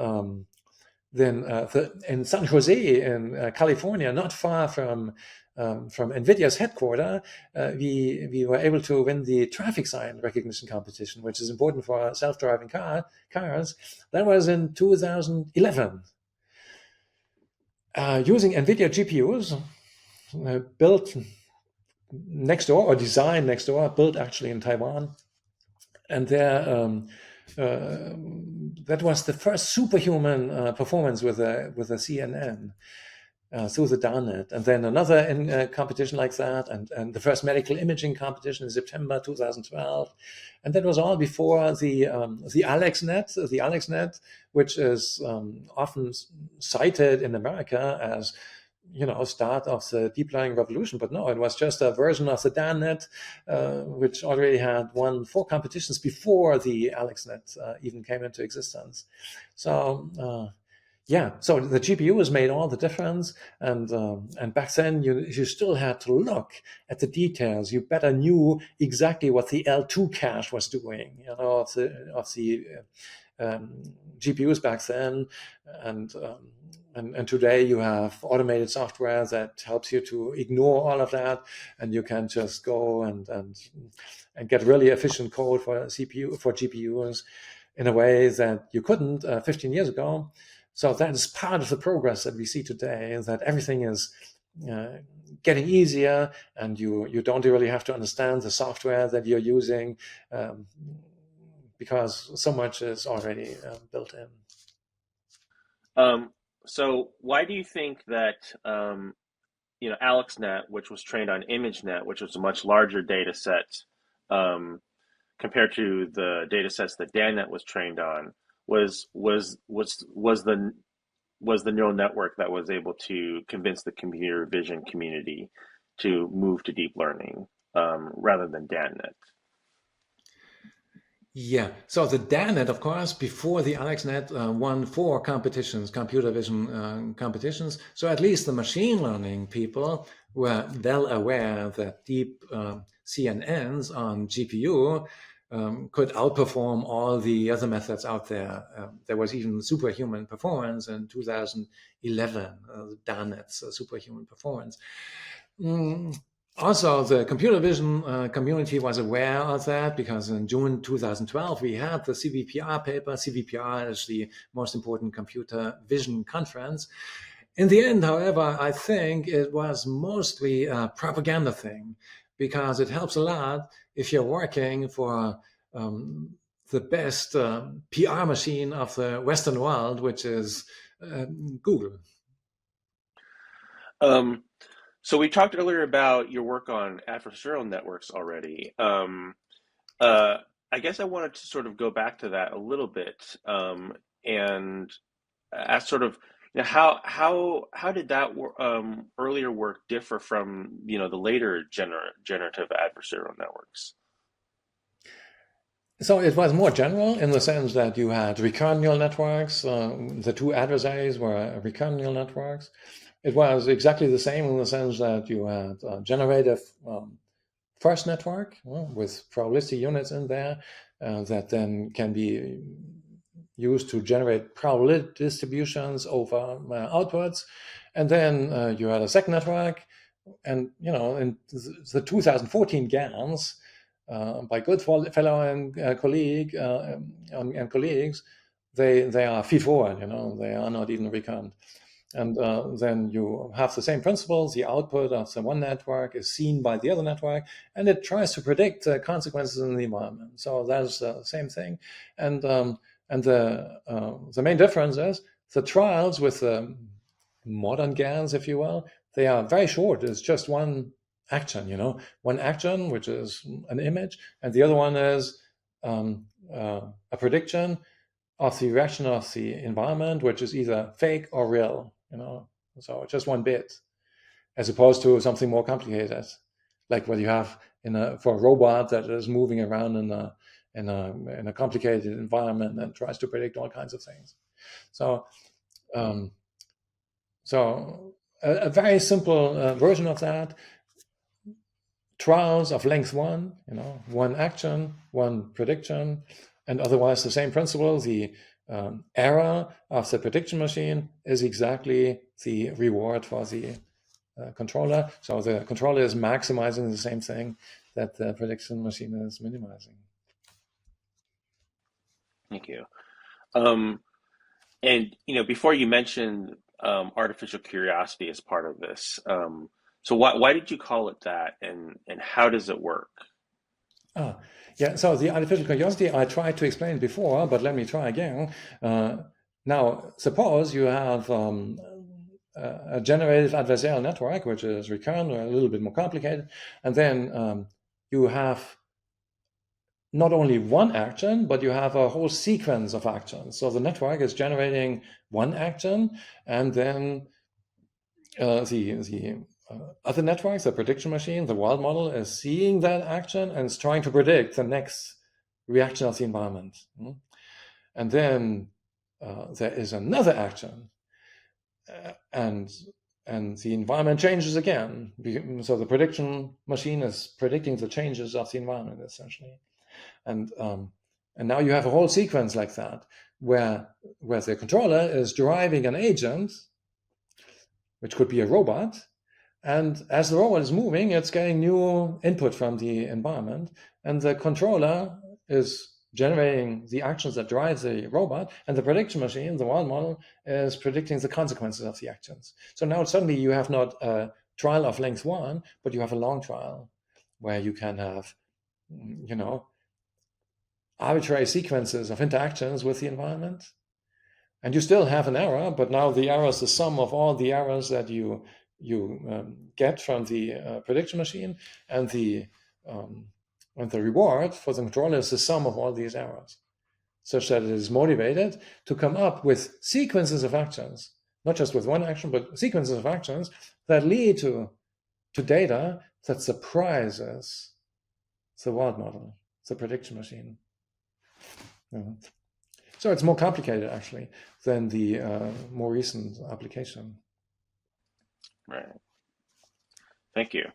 in San Jose in California, not far from NVIDIA's headquarters, we were able to win the traffic sign recognition competition, which is important for self-driving cars. That was in 2011. Using NVIDIA GPUs built next door, or designed next door, built actually in Taiwan. And that was the first superhuman performance with a CNN. Through the DARNet, and then another competition like that, and the first medical imaging competition in September 2012, and that was all before the AlexNet, which is often cited in America as start of the deep learning revolution, but no, it was just a version of the DARNet, which already had won 4 competitions before the AlexNet even came into existence. So. So the GPU made all the difference, and back then you still had to look at the details. You better knew exactly what the L2 cache was doing, of the GPUs back then, and today you have automated software that helps you to ignore all of that, and you can just go and get really efficient code for GPUs in a way that you couldn't 15 years ago. So that is part of the progress that we see today, is that everything is getting easier, and you don't really have to understand the software that you're using, because so much is already built in. So why do you think that AlexNet, which was trained on ImageNet, which was a much larger data set compared to the data sets that DANet was trained on, was the neural network that was able to convince the computer vision community to move to deep learning rather than DANet? Yeah, so the DANet, of course, before the AlexNet, won 4 competitions, computer vision competitions. So at least the machine learning people were well aware that deep CNNs on GPU could outperform all the other methods out there. There was even superhuman performance in 2011, DANet's superhuman performance. Also, the computer vision community was aware of that, because in June 2012 we had the CVPR paper. CVPR is the most important computer vision conference. In the end, however, I think it was mostly a propaganda thing, because it helps a lot if you're working for the best PR machine of the Western world, which is Google. So we talked earlier about your work on adversarial networks already. I guess I wanted to sort of go back to that a little bit, and ask sort of, how did that earlier work differ from the later generative adversarial networks? So it was more general in the sense that you had recurrent neural networks. The 2 adversaries were recurrent neural networks. It was exactly the same in the sense that you had a generative first network with probabilistic units in there that then can be used to generate probability distributions over outputs. And then you had a second network, and in the 2014 GANs, by Goodfellow and colleagues, they are feed-forward. They are not even recurrent. And then you have the same principles. The output of the one network is seen by the other network, and it tries to predict the consequences in the environment. So that's the same thing. And the main difference is the trials with the modern GANs, if you will, they are very short. It's just one action, one action, which is an image, and the other one is a prediction of the reaction of the environment, which is either fake or real, so just one bit, as opposed to something more complicated, like what you have for a robot that is moving around in a complicated environment and tries to predict all kinds of things. So um, a very simple version of that: trials of length one, one action, one prediction, and otherwise the same principle. The error of the prediction machine is exactly the reward for the controller. So the controller is maximizing the same thing that the prediction machine is minimizing. Thank you. And before you mentioned artificial curiosity as part of this, so why did you call it that, and how does it work? Yeah, so the artificial curiosity I tried to explain before, but let me try again. Now, suppose you have a generative adversarial network, which is recurrent or a little bit more complicated, and then you have not only one action, but you have a whole sequence of actions. So the network is generating one action, and then the other networks, the prediction machine, the world model, is seeing that action and is trying to predict the next reaction of the environment. And then there is another action, and the environment changes again. So the prediction machine is predicting the changes of the environment, essentially. And now you have a whole sequence like that, where the controller is driving an agent, which could be a robot, and as the robot is moving, it's getting new input from the environment, and the controller is generating the actions that drive the robot, and the prediction machine, the world model, is predicting the consequences of the actions. So now suddenly you have not a trial of length one, but you have a long trial where you can have, arbitrary sequences of interactions with the environment. And you still have an error, but now the error is the sum of all the errors that you get from the prediction machine, and the reward for the controller is the sum of all these errors, such that it is motivated to come up with sequences of actions, not just with one action, but sequences of actions that lead to data that surprises the world model, the prediction machine. So it's more complicated, actually, than the more recent application. Right. Thank you.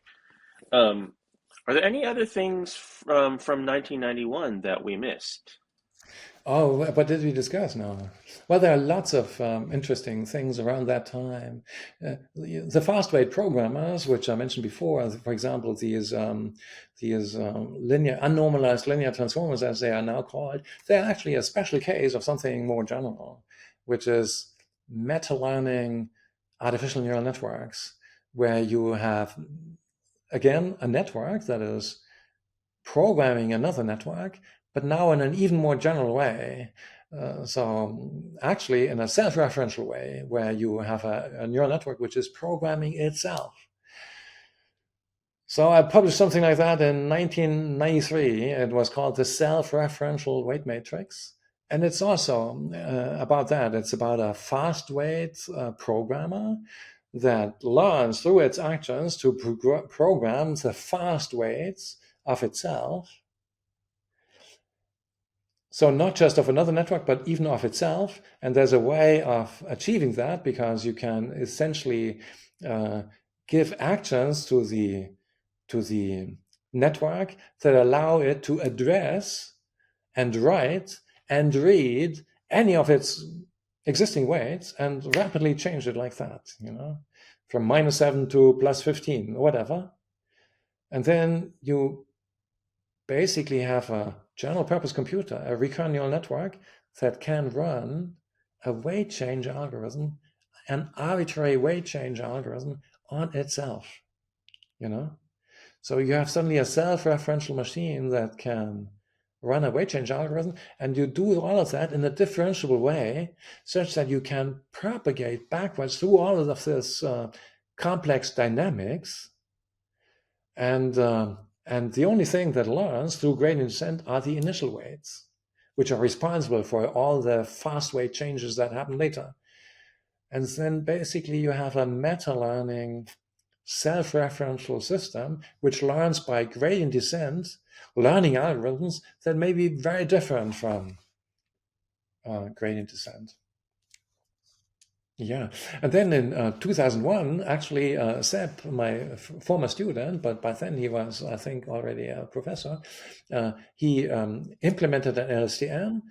Are there any other things from 1991 that we missed? Oh, what did we discuss now? Well, there are lots of interesting things around that time. The fast-weight programmers, which I mentioned before, for example, these linear, unnormalized linear transformers, as they are now called, they're actually a special case of something more general, which is meta-learning artificial neural networks, where you have, again, a network that is programming another network, but now in an even more general way. So actually in a self-referential way, where you have a neural network which is programming itself. So I published something like that in 1993. It was called the self-referential weight matrix. And it's also about that. It's about a fast weight programmer that learns through its actions to program the fast weights of itself. So not just of another network, but even of itself. And there's a way of achieving that, because you can essentially give actions to the network that allow it to address and write and read any of its existing weights and rapidly change it like that, from -7 to +15, or whatever. And then you basically have a general purpose computer, a recurrent neural network, that can run a weight change algorithm, an arbitrary weight change algorithm on itself, So you have suddenly a self-referential machine that can run a weight change algorithm, and you do all of that in a differentiable way, such that you can propagate backwards through all of this complex dynamics. And the only thing that learns through gradient descent are the initial weights, which are responsible for all the fast weight changes that happen later. And then basically you have a meta-learning self-referential system which learns by gradient descent, learning algorithms that may be very different from gradient descent. Yeah, and then in 2001, actually, Seb, my former student, but by then he was, I think, already a professor, he implemented an LSTM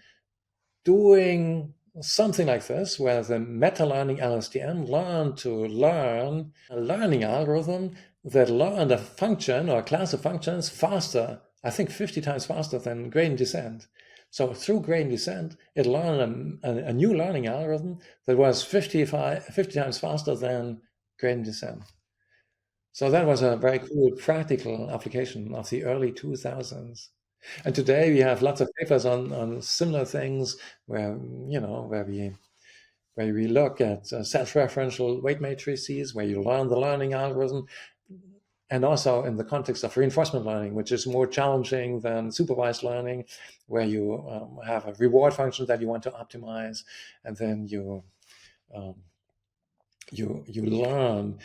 doing something like this, where the meta-learning LSTM learned to learn a learning algorithm that learned a function or a class of functions faster, I think 50 times faster than gradient descent. So through gradient descent, it learned a new learning algorithm that was 50 times faster than gradient descent. So that was a very cool practical application of the early 2000s. And today we have lots of papers on similar things where, where we look at self-referential weight matrices, where you learn the learning algorithm, and also in the context of reinforcement learning, which is more challenging than supervised learning, where you have a reward function that you want to optimize, and then you learn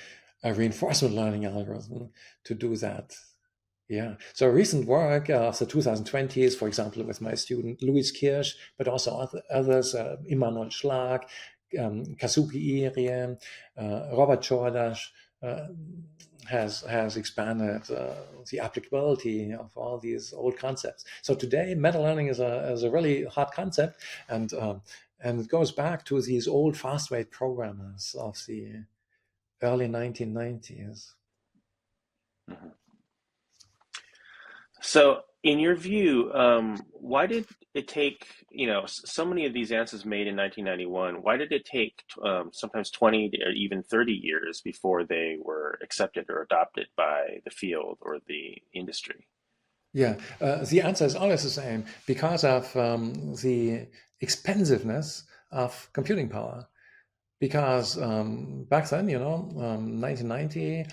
a reinforcement learning algorithm to do that. Yeah. So recent work of the 2020s, for example, with my student Luis Kirsch, but also others, Immanuel Schlag, Kazuki Irie, Robert Chordash, has expanded the applicability of all these old concepts. So today, meta learning is a really hot concept, and it goes back to these old fast rate programmers of the early 1990s. Mm-hmm. So, in your view, why did it take, so many of these answers made in 1991, why did it take sometimes 20 or even 30 years before they were accepted or adopted by the field or the industry? Yeah, the answer is always the same because of the expensiveness of computing power. Because back then, 1990,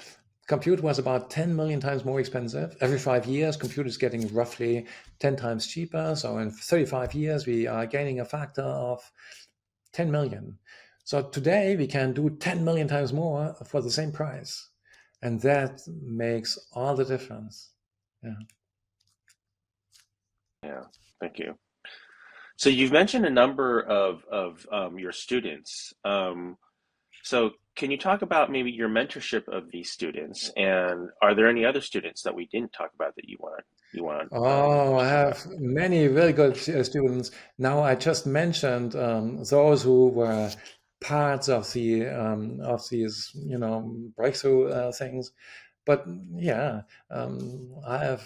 compute was about 10 million times more expensive. Every 5 years, compute is getting roughly 10 times cheaper. So in 35 years, we are gaining a factor of 10 million. So today, we can do 10 million times more for the same price. And that makes all the difference. Yeah. Yeah, thank you. So you've mentioned a number of your students. So can you talk about maybe your mentorship of these students, and are there any other students that we didn't talk about that you want Oh, I to talk about? have many very good students. Now, I just mentioned those who were parts of these, breakthrough things. But yeah, I have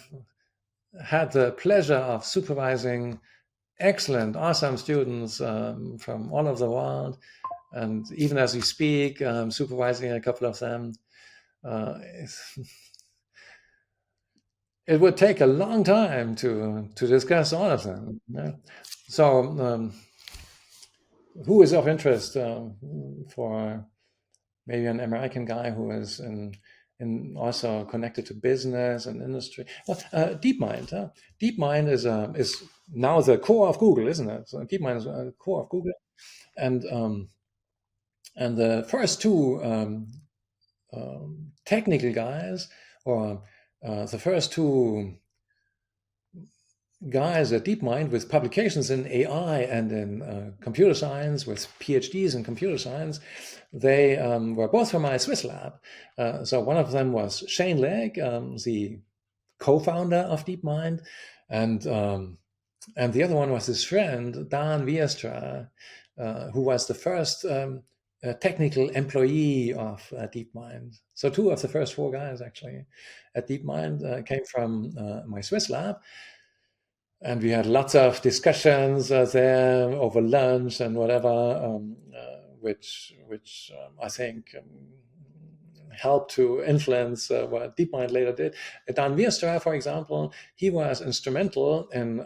had the pleasure of supervising excellent, awesome students from all over the world. And even as we speak, supervising a couple of them. It would take a long time to discuss all of them. Yeah. So, who is of interest for maybe an American guy who is in also connected to business and industry? Well, DeepMind. DeepMind is now the core of Google, isn't it? So DeepMind is the core of Google, and the first two technical guys, or the first two guys at DeepMind with publications in AI and in computer science, with PhDs in computer science, they were both from my Swiss lab. So one of them was Shane Legg, the co-founder of DeepMind, and the other one was his friend Dan Wiestra, who was the first technical employee of DeepMind. So two of the first four guys actually at DeepMind came from my Swiss lab. And we had lots of discussions there over lunch and whatever, which I think helped to influence what DeepMind later did. Dan Wiestra, for example, he was instrumental in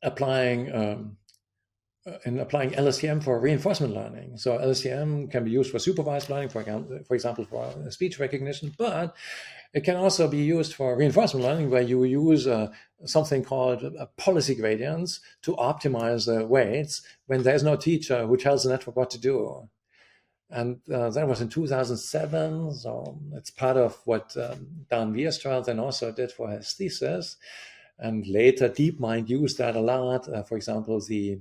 applying LSTM for reinforcement learning. So LSTM can be used for supervised learning, for example, for speech recognition, but it can also be used for reinforcement learning, where you use something called policy gradients to optimize the weights when there's no teacher who tells the network what to do. And that was in 2007. So it's part of what Dan Wierstra then also did for his thesis. And later, DeepMind used that a lot. For example, the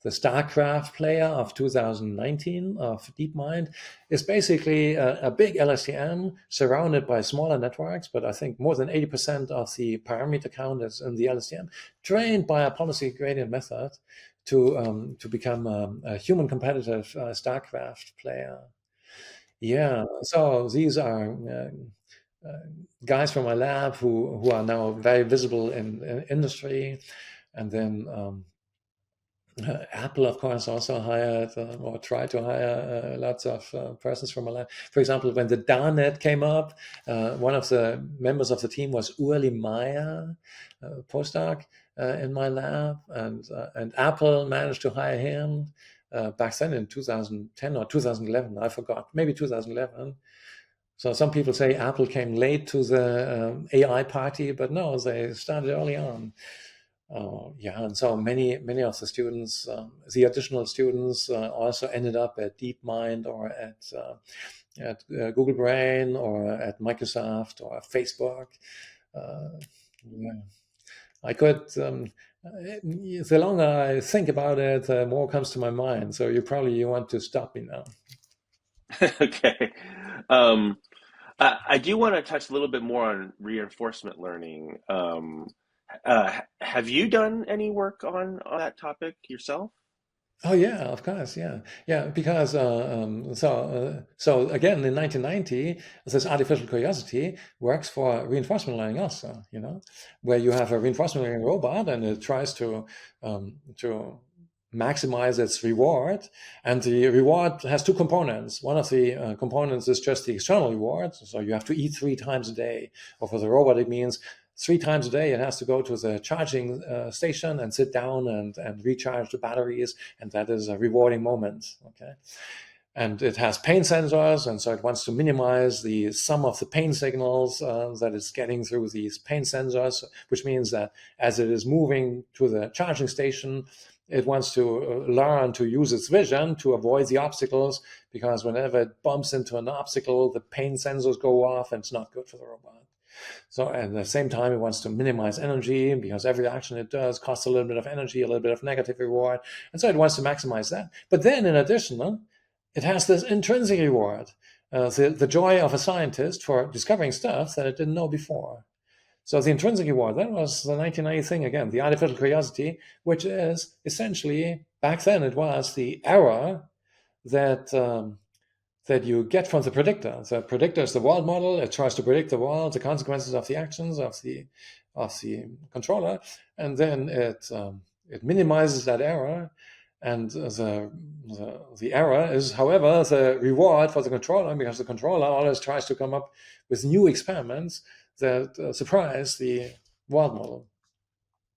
StarCraft player of 2019 of DeepMind is basically a big LSTM surrounded by smaller networks, but I think more than 80% of the parameter count is in the LSTM, trained by a policy gradient method to become a human competitive StarCraft player. Yeah, so these are guys from my lab who are now very visible in industry, and then Apple, of course, also hired or tried to hire lots of persons from my lab. For example, when the DARNet came up, one of the members of the team was Urli Meyer, postdoc in my lab, and Apple managed to hire him back then in 2010 or 2011. I forgot, maybe 2011. So some people say Apple came late to the AI party, but no, they started early on. Yeah, and so many of the students, the additional students, also ended up at DeepMind or at Google Brain or at Microsoft or Facebook. Yeah. I could. The longer I think about it, the more comes to my mind. So you want to stop me now. Okay. Um, I do want to touch a little bit more on reinforcement learning. Have you done any work on that topic yourself? Oh yeah, of course, yeah, yeah. Because so again, in 1990, this artificial curiosity works for reinforcement learning also. Where you have a reinforcement learning robot and it tries to maximize its reward, and the reward has two components. One of the components is just the external reward, so you have to eat 3 times a day. Or for the robot, it means 3 times a day it has to go to the charging station and sit down and recharge the batteries, and that is a rewarding moment. Okay, and it has pain sensors, and so it wants to minimize the sum of the pain signals that it's getting through these pain sensors, which means that as it is moving to the charging station, it wants to learn to use its vision to avoid the obstacles, because whenever it bumps into an obstacle, the pain sensors go off and it's not good for the robot. So at the same time, it wants to minimize energy because every action it does costs a little bit of energy, a little bit of negative reward. And so it wants to maximize that. But then in addition, it has this intrinsic reward, the joy of a scientist for discovering stuff that it didn't know before. So the intrinsic reward, that was the 1990 thing again, the artificial curiosity, which is essentially, back then it was the error that that you get from the predictor. The predictor is the world model. It tries to predict the world, the consequences of the actions of the controller, and then it minimizes that error. And the error is, however, the reward for the controller, because the controller always tries to come up with new experiments that surprise the world model.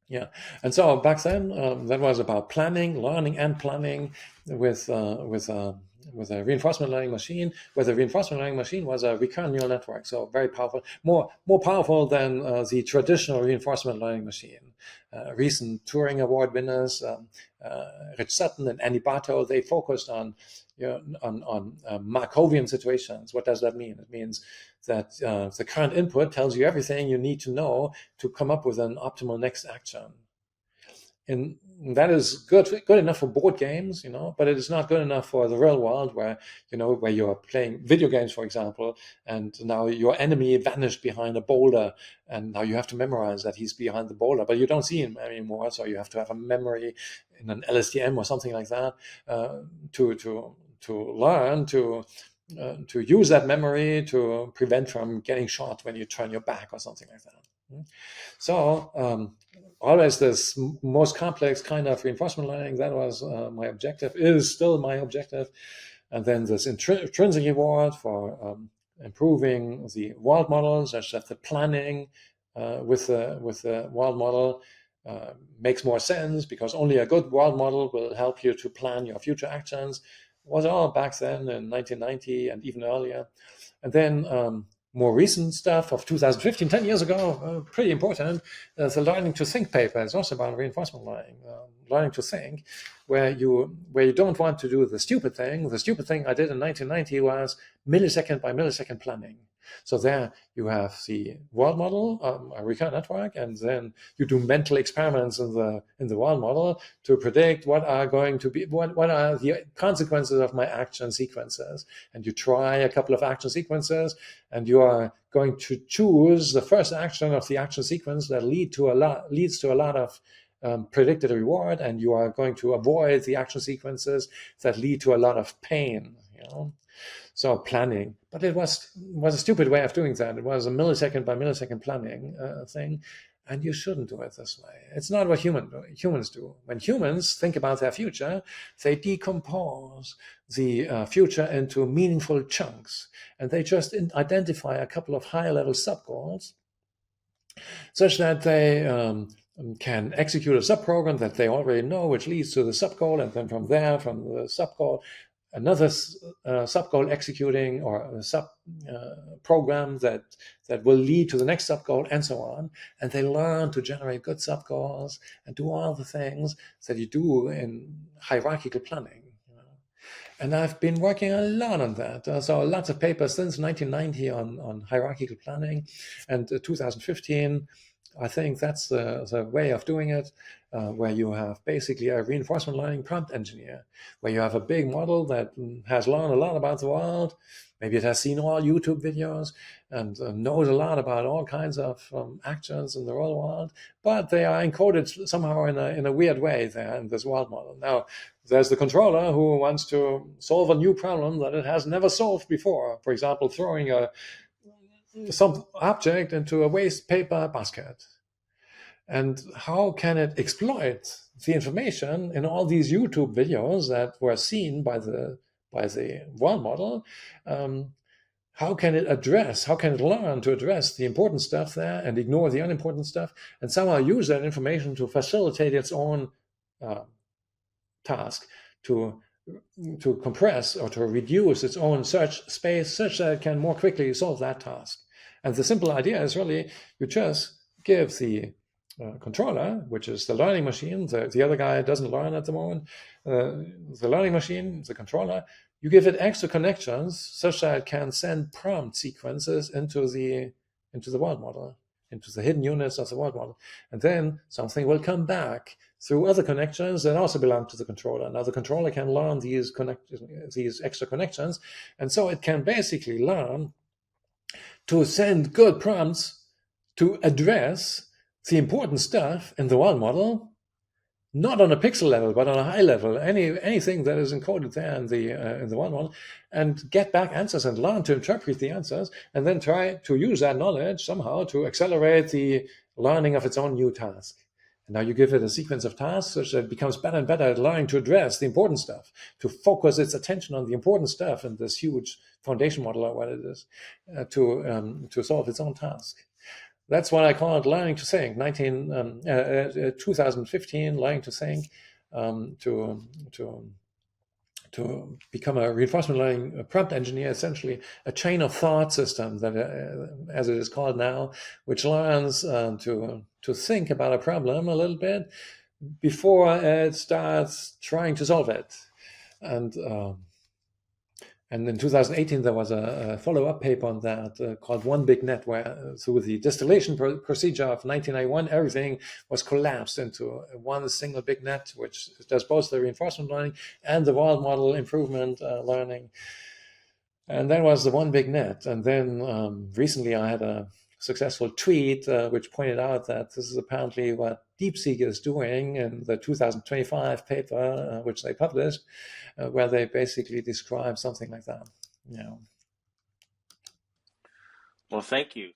Yeah, and so back then that was about planning, learning, and planning with a reinforcement learning machine, where the reinforcement learning machine was a recurrent neural network, so very powerful, more powerful than the traditional reinforcement learning machine. Recent Turing Award winners, Rich Sutton and Andy Bartow, they focused on Markovian situations. What does that mean? It means that the current input tells you everything you need to know to come up with an optimal next action. And that is good enough for board games, but it is not good enough for the real world, where you're playing video games, for example, and now your enemy vanished behind a boulder, and now you have to memorize that he's behind the boulder, but you don't see him anymore, so you have to have a memory in an LSTM or something like that to learn to use that memory to prevent from getting shot when you turn your back or something like that. So always this most complex kind of reinforcement learning, that was my objective, is still my objective. And then this intrinsic reward for improving the world model, such that the planning with the world model makes more sense, because only a good world model will help you to plan your future actions, was all back then in 1990 and even earlier. And then more recent stuff of 2015, 10 years ago, pretty important. The Learning to Think paper is also about reinforcement learning. learning to think, where you don't want to do the stupid thing. The stupid thing I did in 1990 was millisecond by millisecond planning. So there you have the world model, a recurrent network, and then you do mental experiments in the world model to predict what are going to be what are the consequences of my action sequences. And you try a couple of action sequences, and you are going to choose the first action of the action sequence that leads to a lot of predicted reward, and you are going to avoid the action sequences that lead to a lot of pain. So planning, but it was a stupid way of doing that. It was a millisecond by millisecond planning thing, and you shouldn't do it this way. It's not what humans do. When humans think about their future, they decompose the future into meaningful chunks, and they just identify a couple of high-level sub-goals such that they can execute a subprogram that they already know, which leads to the subgoal, and then from there, from the subgoal, another subgoal executing, or a sub program that will lead to the next subgoal, and so on. And they learn to generate good subgoals and do all the things that you do in hierarchical planning. And I've been working a lot on that. So lots of papers since 1990 on hierarchical planning, and 2015. I think that's the way of doing it, where you have basically a reinforcement learning prompt engineer, where you have a big model that has learned a lot about the world. Maybe it has seen all YouTube videos and knows a lot about all kinds of actions in the real world, but they are encoded somehow in a weird way there in this world model. Now, there's the controller who wants to solve a new problem that it has never solved before. For example, throwing some object into a waste paper basket. And how can it exploit the information in all these YouTube videos that were seen by the world model? How can it learn to address the important stuff there and ignore the unimportant stuff, and somehow use that information to facilitate its own task, to compress or to reduce its own search space such that it can more quickly solve that task? And the simple idea is really, you just give the controller, which is the learning machine, the other guy doesn't learn at the moment, the learning machine, the controller, you give it extra connections such that it can send prompt sequences into the world model, into the hidden units of the world model. And then something will come back through other connections that also belong to the controller. Now the controller can learn these extra connections, and so it can basically learn to send good prompts to address the important stuff in the world model, not on a pixel level, but on a high level, anything that is encoded there in the world model, and get back answers and learn to interpret the answers, and then try to use that knowledge somehow to accelerate the learning of its own new task. And now you give it a sequence of tasks such that it becomes better and better at learning to address the important stuff, to focus its attention on the important stuff in this huge foundation model, or what it is, to solve its own task. That's what I call it, learning to think. 2015, learning to think, to become a reinforcement learning prompt engineer, essentially a chain of thought system that, as it is called now, which learns to think about a problem a little bit before it starts trying to solve it. And in 2018, there was a follow-up paper on that called One Big Net, where through the distillation procedure of 1991, everything was collapsed into one single big net, which does both the reinforcement learning and the world model improvement learning. And that was the One Big Net. And then recently I had a successful tweet which pointed out that this is apparently what DeepSeek is doing in the 2025 paper which they published, where they basically describe something like that. Well, thank you.